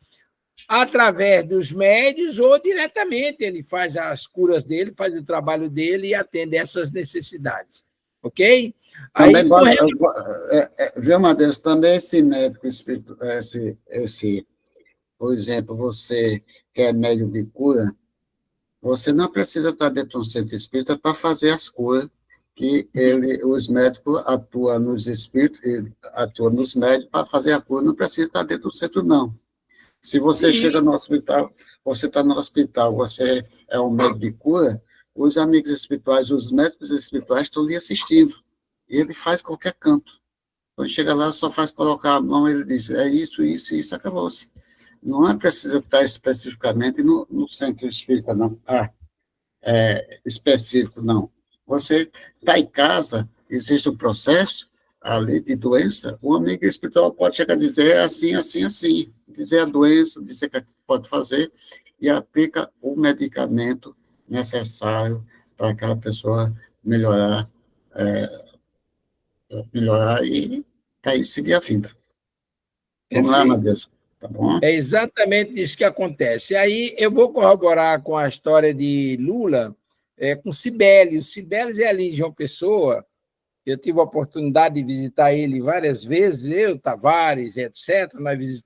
através dos médios ou diretamente. Ele faz as curas dele, faz o trabalho dele e atende essas necessidades. Ok? Também viu, Matheus, também esse médico espírito, por exemplo, você que é médium de cura, você não precisa estar dentro de um centro espírita para fazer as curas, que os médicos atuam nos espíritos, atuam nos médios para fazer a cura, não precisa estar dentro do centro, não. Se você chega no hospital, você está no hospital, você é um médico de cura, os amigos espirituais, os médicos espirituais estão lhe assistindo. E ele faz qualquer canto. Quando chega lá, só faz colocar a mão, ele diz, é isso, isso, isso, acabou-se. Não é preciso estar especificamente no centro espírita, não. Específico, não. Você está em casa, existe um processo ali de doença, o amigo espiritual pode chegar a dizer assim, assim, assim, dizer a doença, dizer o que pode fazer, e aplica o medicamento necessário para aquela pessoa melhorar e aí seguir a vida. Vamos lá, Matheus. Tá bom? É exatamente isso que acontece. Aí eu vou corroborar com a história de Lula, com Sibelius. Sibelius é ali de João Pessoa. Eu tive a oportunidade de visitar ele várias vezes, eu, Tavares, etc. Nós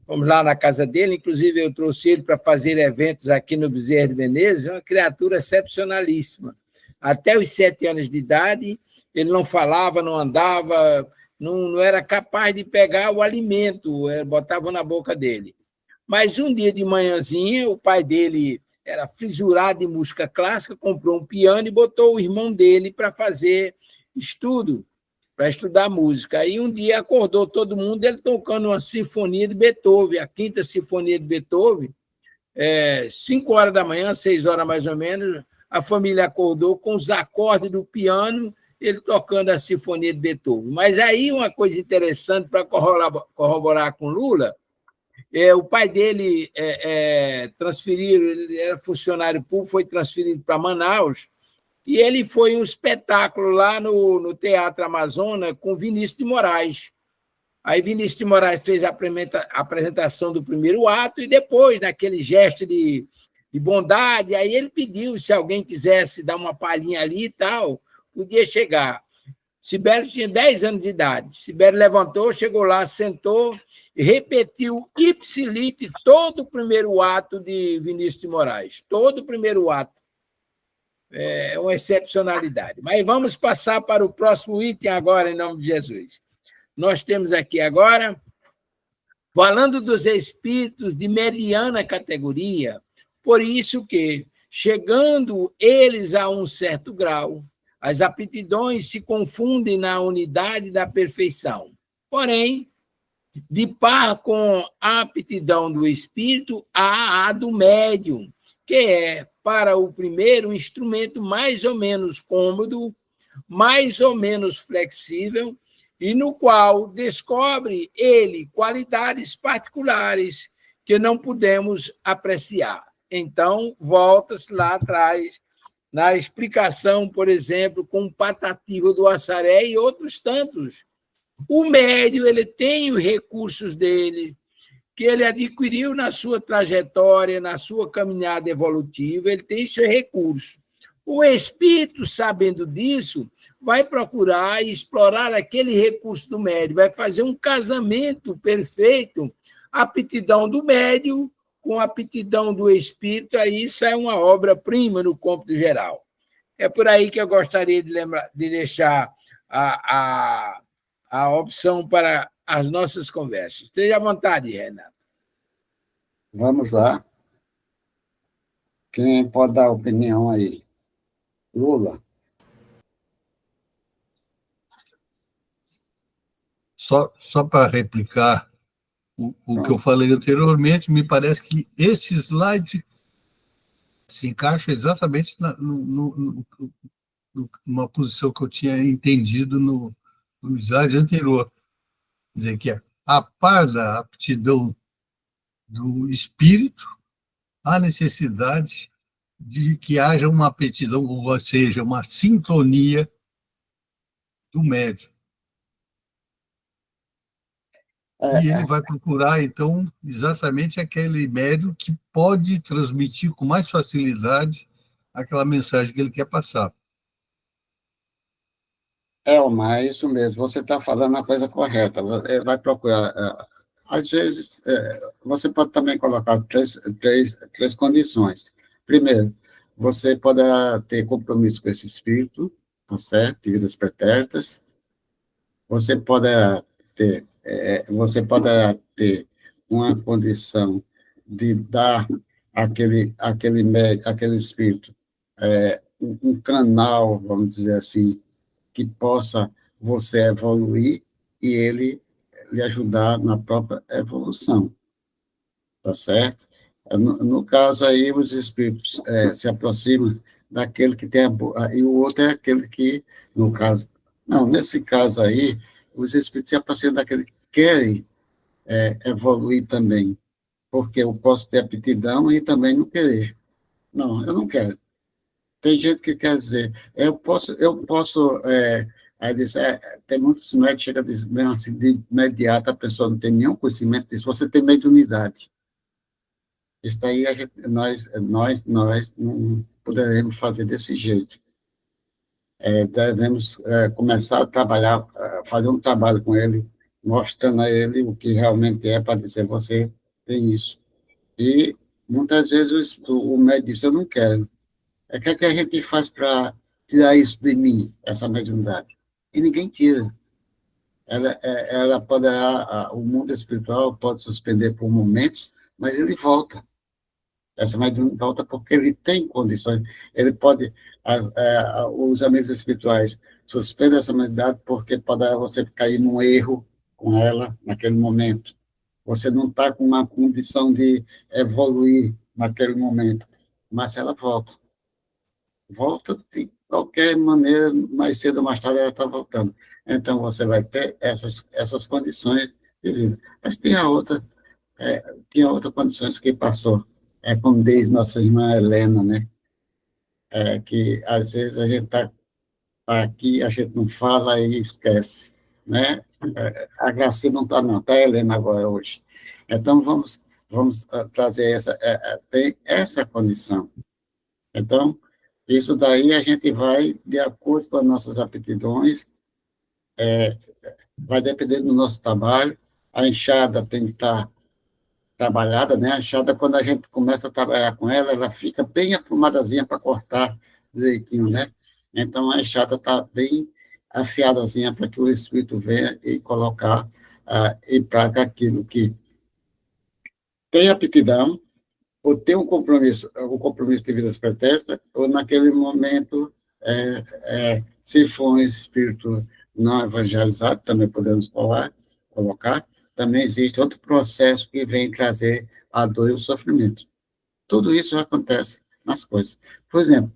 fomos lá na casa dele, inclusive eu trouxe ele para fazer eventos aqui no Bezerra de Menezes, é uma criatura excepcionalíssima. Até os 7 anos de idade, ele não falava, não andava, não era capaz de pegar o alimento, botava na boca dele. Mas um dia de manhãzinha, o pai dele era fisurado em música clássica, comprou um piano e botou o irmão dele para fazer estudo, para estudar música. Aí um dia acordou todo mundo, ele tocando uma sinfonia de Beethoven, a 5ª Sinfonia de Beethoven, 5 horas da manhã, 6 horas mais ou menos, a família acordou com os acordes do piano, ele tocando a Sinfonia de Beethoven. Mas aí uma coisa interessante para corroborar com Lula, o pai dele transferiram, ele era funcionário público, foi transferido para Manaus, e ele foi em um espetáculo lá no Teatro Amazonas com Vinícius de Moraes. Aí Vinícius de Moraes fez a apresentação do primeiro ato e depois, naquele gesto de bondade, aí ele pediu se alguém quisesse dar uma palhinha ali e tal, podia chegar. Sibério tinha 10 anos de idade. Sibério levantou, chegou lá, sentou e repetiu ipsilite todo o primeiro ato de Vinícius de Moraes. Todo o primeiro ato. É uma excepcionalidade. Mas vamos passar para o próximo item agora, em nome de Jesus. Nós temos aqui agora, falando dos espíritos de mediana categoria, por isso que, chegando eles a um certo grau, as aptidões se confundem na unidade da perfeição. Porém, de par com a aptidão do espírito, há a do médium, que é, para o primeiro, um instrumento mais ou menos cômodo, mais ou menos flexível, e no qual descobre ele qualidades particulares que não podemos apreciar. Então, volta-se lá atrás, na explicação, por exemplo, com o Patativa do Assaré e outros tantos. O médium, ele tem os recursos dele, que ele adquiriu na sua trajetória, na sua caminhada evolutiva, ele tem seu recurso. O espírito, sabendo disso, vai procurar explorar aquele recurso do médium, vai fazer um casamento perfeito, a aptidão do médium com a aptidão do espírito, aí sai uma obra-prima no cômputo geral. É por aí que eu gostaria de deixar a opção para as nossas conversas. Esteja à vontade, Renato. Vamos lá. Quem pode dar opinião aí? Lula. Só para replicar o que eu falei anteriormente, me parece que esse slide se encaixa exatamente numa posição que eu tinha entendido no slide anterior. Quer dizer, que a par da aptidão do espírito, há necessidade de que haja uma aptidão, ou seja, uma sintonia do médium. E ele vai procurar, então, exatamente aquele médium que pode transmitir com mais facilidade aquela mensagem que ele quer passar. Elma, é isso mesmo, você está falando a coisa correta. Você vai procurar. Às vezes, você pode também colocar três condições. Primeiro, você pode ter compromisso com esse espírito, tá certo? De vidas pretéritas. Você pode ter uma condição de dar àquele espírito um canal, vamos dizer assim, que possa você evoluir e ele lhe ajudar na própria evolução, tá certo? No caso aí, os espíritos se aproximam daquele que tem e o outro é aquele que, no caso, não, nesse caso aí, os espíritos se aproximam daquele que querem evoluir também, porque eu posso ter aptidão e também não querer. Não, eu não quero. Tem gente que quer dizer, eu posso aí diz, tem muitos médicos que chegam a dizer, bem assim, de imediato, a pessoa não tem nenhum conhecimento disso, você tem mediunidade. Isso daí nós não poderemos fazer desse jeito. Devemos começar a trabalhar, fazer um trabalho com ele, mostrando a ele o que realmente é, para dizer, você tem isso. E, muitas vezes, o médico diz, eu não quero. O que a gente faz para tirar isso de mim, essa mediunidade? E ninguém tira. Ela pode, o mundo espiritual pode suspender por momentos, mas ele volta. Essa mediunidade volta porque ele tem condições. Ele pode, os amigos espirituais suspendem essa mediunidade porque pode você cair num erro com ela naquele momento. Você não está com uma condição de evoluir naquele momento, mas ela volta. Volta de qualquer maneira, mais cedo ou mais tarde ela está voltando. Então, você vai ter essas condições de vida. Mas tinha outra condições que passou. Como diz nossa irmã Helena, né? Que às vezes a gente está aqui, a gente não fala e esquece, né? A Gracinha não está, não, está a Helena agora hoje. Então, vamos trazer tem essa condição. Então, isso daí a gente vai, de acordo com as nossas aptidões, vai depender do nosso trabalho. A enxada tem que estar trabalhada, né? A enxada, quando a gente começa a trabalhar com ela, ela fica bem aprumadazinha para cortar direitinho, né? Então, a enxada está bem afiadazinha para que o espírito venha e colocar em prática aquilo que tem aptidão, ou tem um compromisso de vidas pretéritas, ou naquele momento, se for um espírito não evangelizado, também podemos colocar, também existe outro processo que vem trazer a dor e o sofrimento. Tudo isso acontece nas coisas. Por exemplo,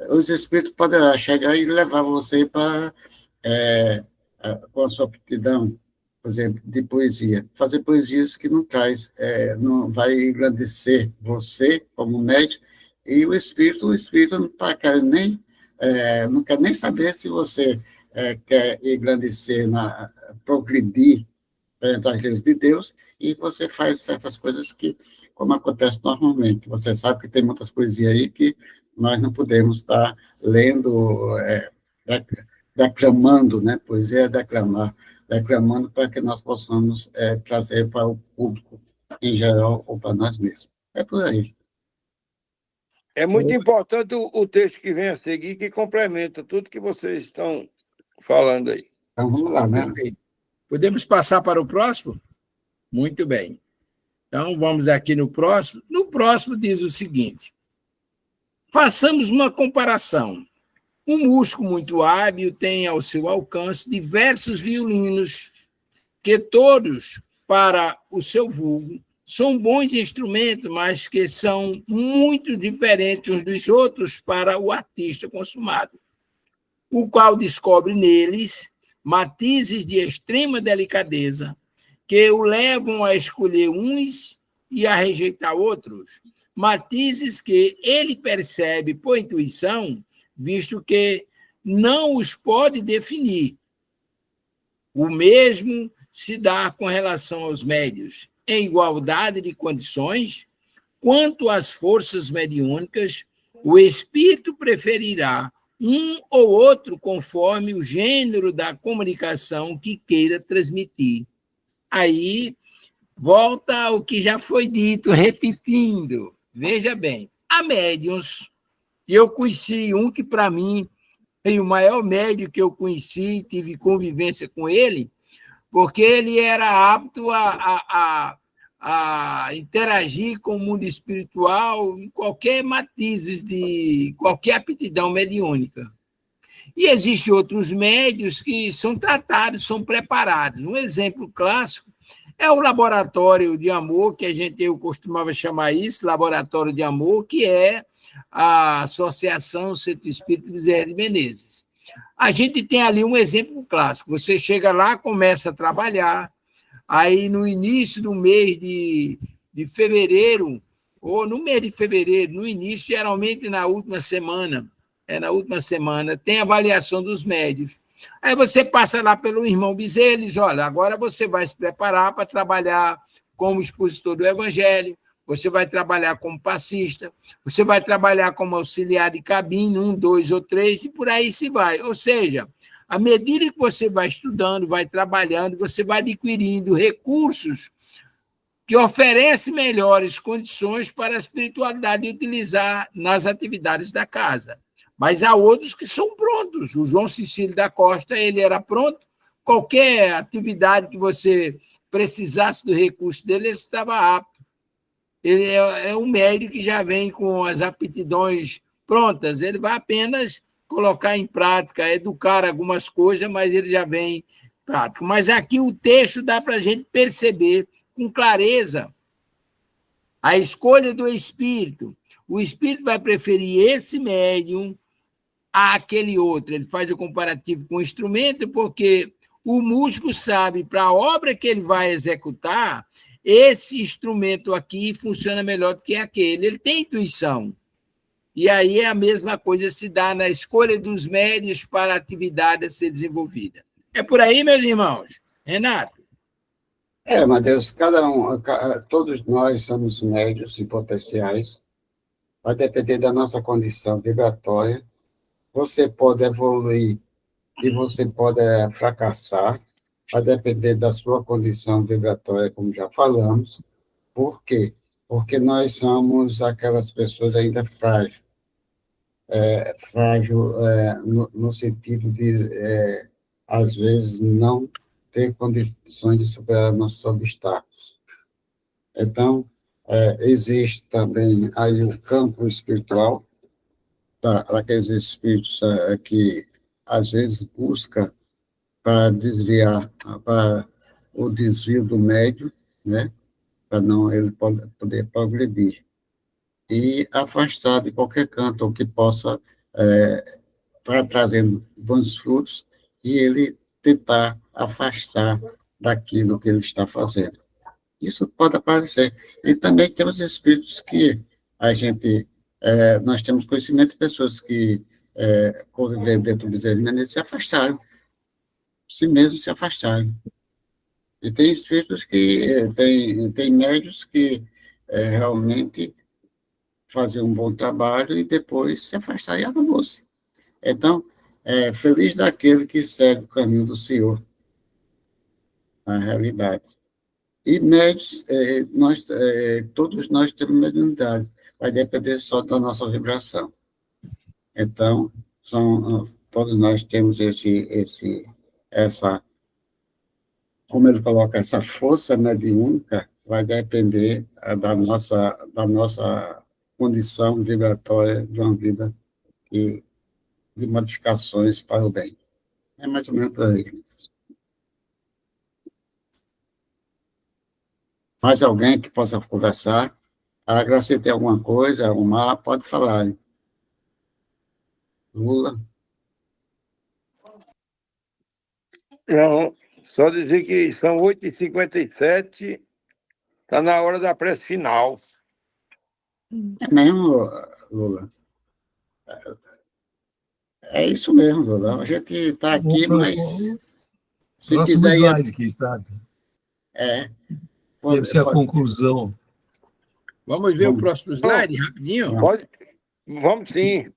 os espíritos podem chegar e levar você para, com a sua aptidão, por exemplo, de poesia, fazer poesias que não não vai engrandecer você como médium, e o espírito não está querendo não quer nem saber se você quer engrandecer, progredir perante as leis de Deus, e você faz certas coisas que, como acontece normalmente, você sabe que tem muitas poesias aí que nós não podemos estar lendo, declamando, né? Poesia é declamando para que nós possamos trazer para o público em geral ou para nós mesmos. É por aí. É muito importante o texto que vem a seguir, que complementa tudo que vocês estão falando aí. Então, vamos lá, né? Perfeito. Podemos passar para o próximo? Muito bem. Então, vamos aqui no próximo. No próximo diz o seguinte: façamos uma comparação. Um músico muito hábil tem ao seu alcance diversos violinos que todos, para o seu vulgo, são bons instrumentos, mas que são muito diferentes uns dos outros para o artista consumado, o qual descobre neles matizes de extrema delicadeza que o levam a escolher uns e a rejeitar outros, matizes que ele percebe por intuição, visto que não os pode definir. O mesmo se dá com relação aos médios, em igualdade de condições. Quanto às forças mediúnicas, o espírito preferirá um ou outro conforme o gênero da comunicação que queira transmitir. Aí, volta ao que já foi dito, repetindo. Veja bem, há médiuns, e eu conheci um que, para mim, foi o maior médium que eu conheci, tive convivência com ele, porque ele era apto a interagir com o mundo espiritual em qualquer matizes de qualquer aptidão mediúnica. E existem outros médios que são tratados, são preparados. Um exemplo clássico é o laboratório de amor, que eu costumava chamar isso, laboratório de amor, que é a Associação Centro Espírita Bezerra de Menezes. A gente tem ali um exemplo clássico. Você chega lá, começa a trabalhar, aí no início do mês de fevereiro, ou no mês de fevereiro, no início, geralmente na última semana, tem avaliação dos médios. Aí você passa lá pelo irmão Bezerra e diz: olha, agora você vai se preparar para trabalhar como expositor do Evangelho, você vai trabalhar como passista, você vai trabalhar como auxiliar de cabine, 1, 2 ou 3, e por aí se vai. Ou seja, à medida que você vai estudando, vai trabalhando, você vai adquirindo recursos que oferecem melhores condições para a espiritualidade utilizar nas atividades da casa. Mas há outros que são prontos. O João Cecílio da Costa, ele era pronto. Qualquer atividade que você precisasse do recurso dele, ele estava apto. Ele é um médico que já vem com as aptidões prontas. Ele vai apenas colocar em prática, educar algumas coisas, mas ele já vem prático. Mas aqui o texto dá para a gente perceber com clareza a escolha do espírito. O espírito vai preferir esse médium àquele outro. Ele faz o comparativo com o instrumento, porque o músico sabe, para a obra que ele vai executar, esse instrumento aqui funciona melhor do que aquele. Ele tem intuição. E aí a mesma coisa se dá na escolha dos médios para a atividade a ser desenvolvida. É por aí, meus irmãos? Renato? Mateus, todos nós somos médios e potenciais. Vai depender da nossa condição vibratória. Você pode evoluir e você pode fracassar. Vai depender da sua condição vibratória, como já falamos. Por quê? Porque nós somos aquelas pessoas ainda frágeis. No sentido de, às vezes, não ter condições de superar nossos obstáculos. Então, existe também aí o campo espiritual, para aqueles espíritos que, às vezes, busca para desviar, para o desvio do médium, né, para não ele poder progredir, e afastar de qualquer canto o que possa estar trazendo bons frutos, e ele tentar afastar daquilo que ele está fazendo. Isso pode aparecer. E também temos espíritos que nós temos conhecimento de pessoas que conviveram dentro do desenvolvimento e se afastaram, si mesmos se afastaram. E tem espíritos que, tem médios que realmente faziam um bom trabalho e depois se afastaram e acabou-se. Então, feliz daquele que segue o caminho do Senhor, na realidade. E médios, todos nós temos mediunidade, vai depender só da nossa vibração. Então, todos nós temos essa, como ele coloca, essa força mediúnica, vai depender da nossa condição vibratória de uma vida de modificações para o bem. É mais ou menos por aí. Mais alguém que possa conversar? A Graça tem alguma coisa? O Mar pode falar. Hein? Lula? Não, só dizer que são 8h57, está na hora da prece final. É mesmo, Lula? É isso mesmo, Lula. A gente está aqui, mas se próximo quiser... slide, quem sabe? Deve ser a conclusão. Vamos ver o próximo slide, rapidinho? Pode? Vamos sim.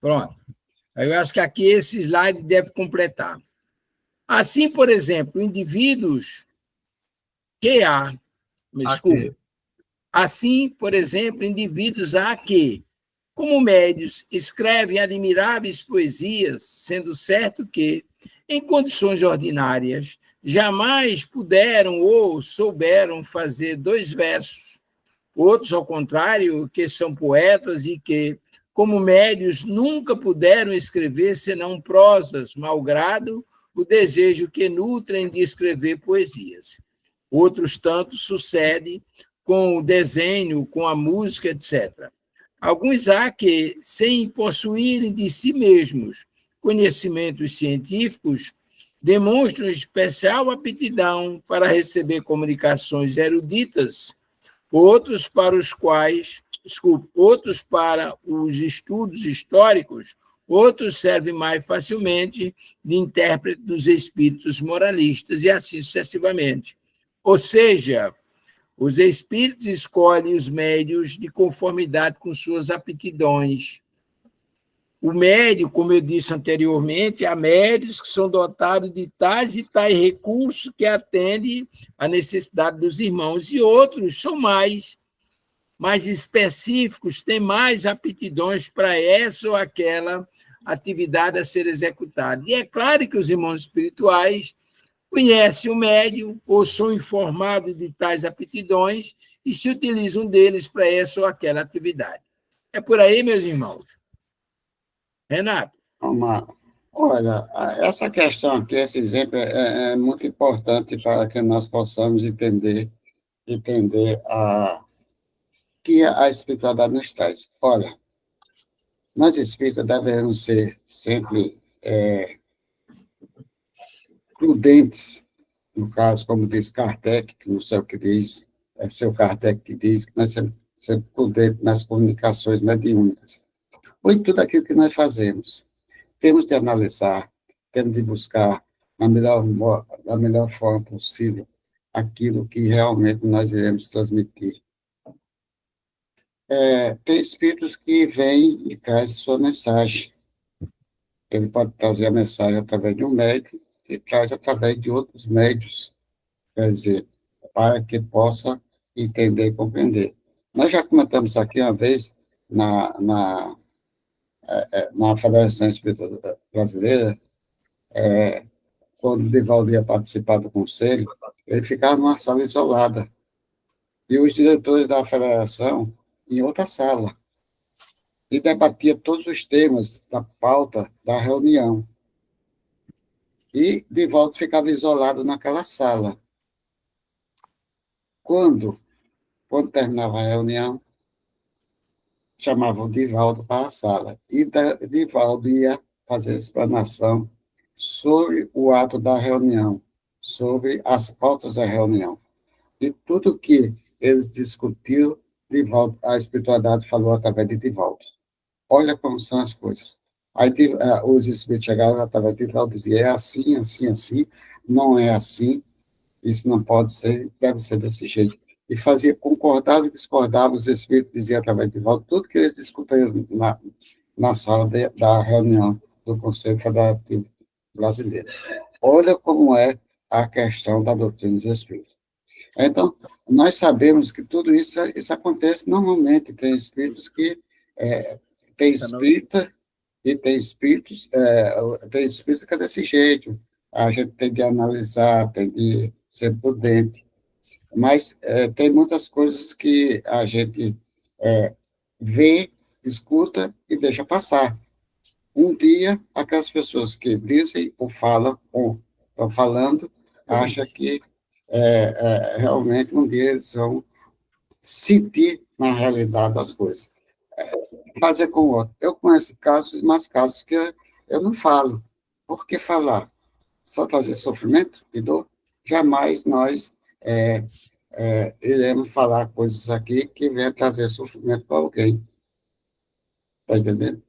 Pronto. Eu acho que aqui esse slide deve completar. Assim, por exemplo, indivíduos Assim, por exemplo, indivíduos há que, como médios, escrevem admiráveis poesias, sendo certo que, em condições ordinárias, jamais puderam ou souberam fazer 2 versos. Outros, ao contrário, que são poetas e que, como médios, nunca puderam escrever senão prosas, malgrado o desejo que nutrem de escrever poesias. Outros tantos sucedem com o desenho, com a música, etc. Alguns há que, sem possuírem de si mesmos conhecimentos científicos, demonstram especial aptidão para receber comunicações eruditas, outros para os estudos históricos, outros servem mais facilmente de intérprete dos espíritos moralistas, e assim sucessivamente. Ou seja, os espíritos escolhem os médios de conformidade com suas aptidões. O médio, como eu disse anteriormente, há médios que são dotados de tais e tais recursos que atendem à necessidade dos irmãos, e outros são mais específicos, têm mais aptidões para essa ou aquela atividade a ser executada. E é claro que os irmãos espirituais conhecem o médium ou são informados de tais aptidões e se utilizam deles para essa ou aquela atividade. É por aí, meus irmãos. Renato? Olha, essa questão aqui, esse exemplo é muito importante para que nós possamos entender que a espiritualidade nos traz. Olha, nós espíritas devemos ser sempre prudentes, no caso, como diz Kardec, que não sei o que diz, é seu Kardec que diz, que nós ser prudentes nas comunicações mediúnicas. Ou em tudo aquilo que nós fazemos. Temos de analisar, temos de buscar, da melhor forma possível, aquilo que realmente nós iremos transmitir. Tem espíritos que vêm e trazem sua mensagem. Ele pode trazer a mensagem através de um médium e traz através de outros médios, quer dizer, para que possa entender e compreender. Nós já comentamos aqui uma vez, na Federação Espírita Brasileira, quando o Divaldo ia participar do conselho, ele ficava numa sala isolada, e os diretores da federação em outra sala, e debatia todos os temas da pauta da reunião. E Divaldo ficava isolado naquela sala. Quando terminava a reunião, chamavam o Divaldo para a sala, e Divaldo ia fazer a explanação sobre o ato da reunião, sobre as pautas da reunião. E tudo que eles discutiram, Divaldo, a espiritualidade falou através de Divaldo. Olha como são as coisas. Aí os espíritos chegaram através de Divaldo e diziam, é assim, assim, assim, não é assim, isso não pode ser, deve ser desse jeito. E fazia, concordava e discordava, os espíritos diziam através de Divaldo, tudo que eles discutiram na sala da reunião do Conselho Federativo Brasileiro. Olha como é a questão da doutrina dos espíritos. Então, nós sabemos que tudo isso acontece normalmente. Tem espíritos que tem espírita e tem espíritos que é desse jeito. A gente tem de analisar, tem de ser prudente. Mas tem muitas coisas que a gente vê, escuta e deixa passar. Um dia, aquelas pessoas que dizem ou falam, ou estão falando, acham que realmente um dia eles vão sentir na realidade as coisas. Fazer com o outro. Eu conheço casos, mas casos que eu não falo. Por que falar? Só trazer sofrimento e dor? Jamais nós iremos falar coisas aqui que venham trazer sofrimento para alguém. Está entendendo?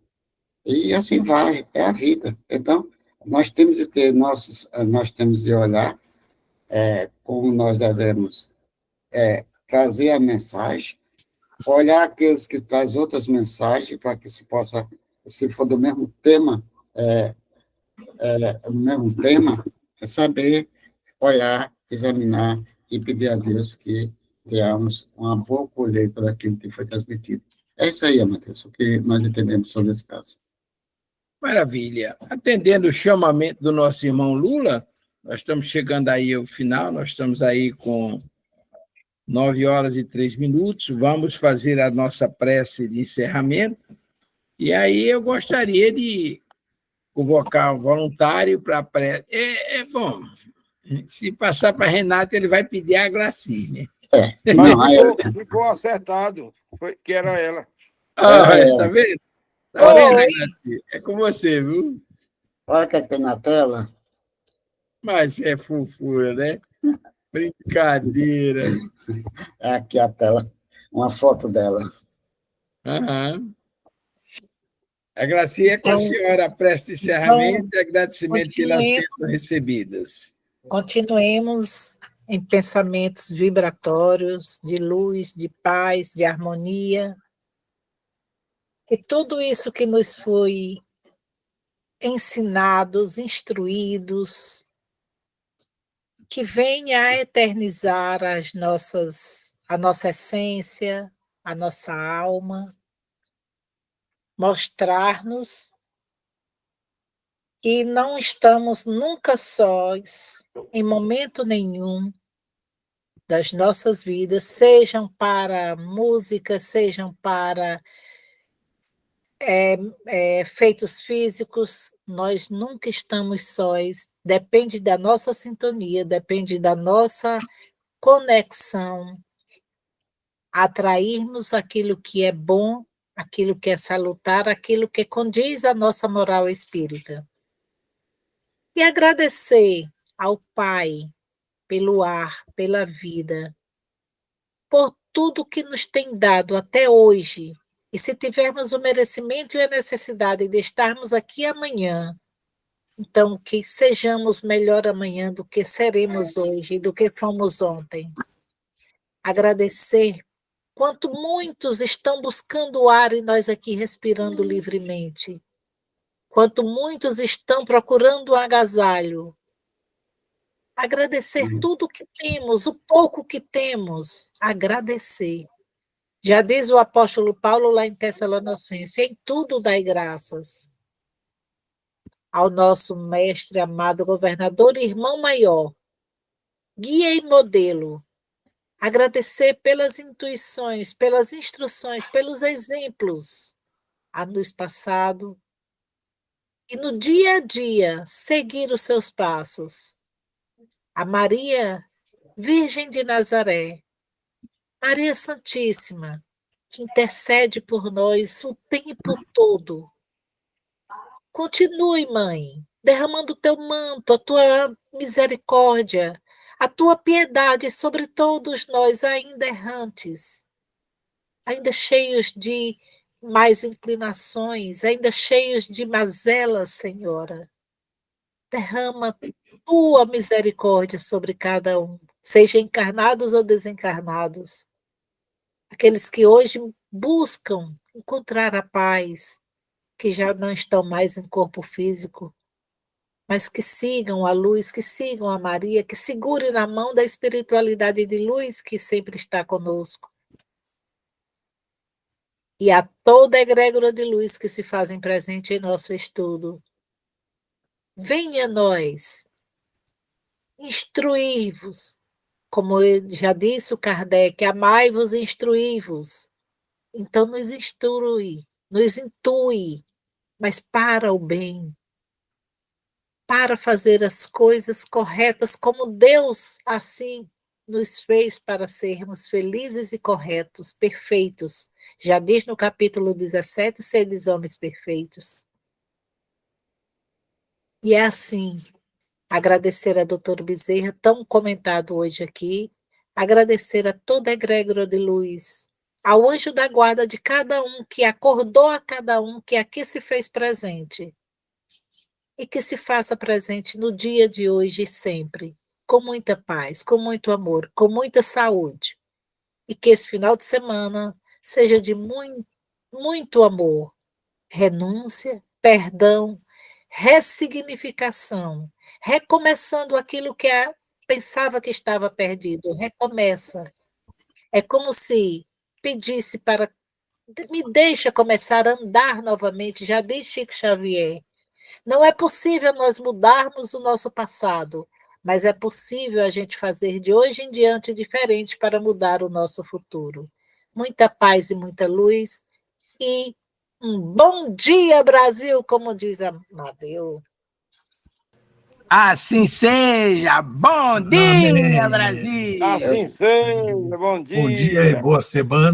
E assim vai, é a vida. Então, nós temos de ter nós temos de olhar como nós devemos trazer a mensagem, olhar aqueles que trazem outras mensagens para que se possa, se for do mesmo tema, saber olhar, examinar e pedir a Deus que tenhamos uma boa colheita daquilo que foi transmitido. É isso aí, Matheus, o que nós entendemos sobre esse caso. Maravilha. Atendendo o chamamento do nosso irmão Lula, nós estamos chegando aí ao final, nós estamos aí com 9h03. Vamos fazer a nossa prece de encerramento. E aí eu gostaria de convocar um voluntário para a prece. Bom, se passar para Renato, ele vai pedir a Gracinha. Mas ficou acertado, que era ela. Tá vendo? Tá vendo, Gracinha? É com você, viu? Olha o que tem na tela. Mas é fofura, né? Brincadeira. É aqui a tela, uma foto dela. Uhum. A Gracinha é com a senhora, a prece de encerramento e agradecimento pelas bênçãos recebidas. Continuemos em pensamentos vibratórios, de luz, de paz, de harmonia. Que tudo isso que nos foi ensinados, instruídos, que venha a eternizar a nossa essência, a nossa alma, mostrar-nos que não estamos nunca sós, em momento nenhum das nossas vidas, sejam para música, sejam para feitos físicos, nós nunca estamos sós, depende da nossa sintonia, depende da nossa conexão, atrairmos aquilo que é bom, aquilo que é salutar, aquilo que condiz à nossa moral espírita. E agradecer ao Pai pelo ar, pela vida, por tudo que nos tem dado até hoje. E se tivermos o merecimento e a necessidade de estarmos aqui amanhã, então que sejamos melhor amanhã do que seremos hoje, do que fomos ontem. Agradecer quanto muitos estão buscando o ar e nós aqui respirando livremente. Quanto muitos estão procurando um agasalho. Agradecer tudo que temos, o pouco que temos. Agradecer. Já diz o apóstolo Paulo lá em Tessalonicenses, em tudo dai graças. Ao nosso mestre, amado governador e irmão maior, guia e modelo. Agradecer pelas intuições, pelas instruções, pelos exemplos a luz passado. E no dia a dia, seguir os seus passos. A Maria, Virgem de Nazaré, Maria Santíssima, que intercede por nós o tempo todo. Continue, Mãe, derramando o teu manto, a tua misericórdia, a tua piedade sobre todos nós ainda errantes, ainda cheios de mais inclinações, ainda cheios de mazelas, Senhora. Derrama tua misericórdia sobre cada um, seja encarnados ou desencarnados. Aqueles que hoje buscam encontrar a paz, que já não estão mais em corpo físico, mas que sigam a luz, que sigam a Maria, que segurem na mão da espiritualidade de luz que sempre está conosco. E a toda a egrégora de luz que se fazem presente em nosso estudo. Venha nós instruir-vos, como já disse o Kardec, amai-vos e instruí-vos. Então nos instrui, nos intui, mas para o bem, para fazer as coisas corretas como Deus assim nos fez para sermos felizes e corretos, perfeitos. Já diz no capítulo 17, sedes homens perfeitos. E é assim, agradecer a doutora Bezerra, tão comentado hoje aqui, agradecer a toda a egrégora de luz, ao anjo da guarda de cada um, que acordou a cada um, que aqui se fez presente. E que se faça presente no dia de hoje e sempre, com muita paz, com muito amor, com muita saúde. E que esse final de semana seja de muito, muito amor, renúncia, perdão, ressignificação, recomeçando aquilo que pensava que estava perdido, recomeça. É como se pedisse para, me deixa começar a andar novamente, já diz Chico Xavier. Não é possível nós mudarmos o nosso passado, mas é possível a gente fazer de hoje em diante diferente para mudar o nosso futuro. Muita paz e muita luz e um bom dia, Brasil, como diz a Amadeu. Assim seja. Bom dia, Amém. Brasil. Assim seja, bom dia. Bom dia e boa semana.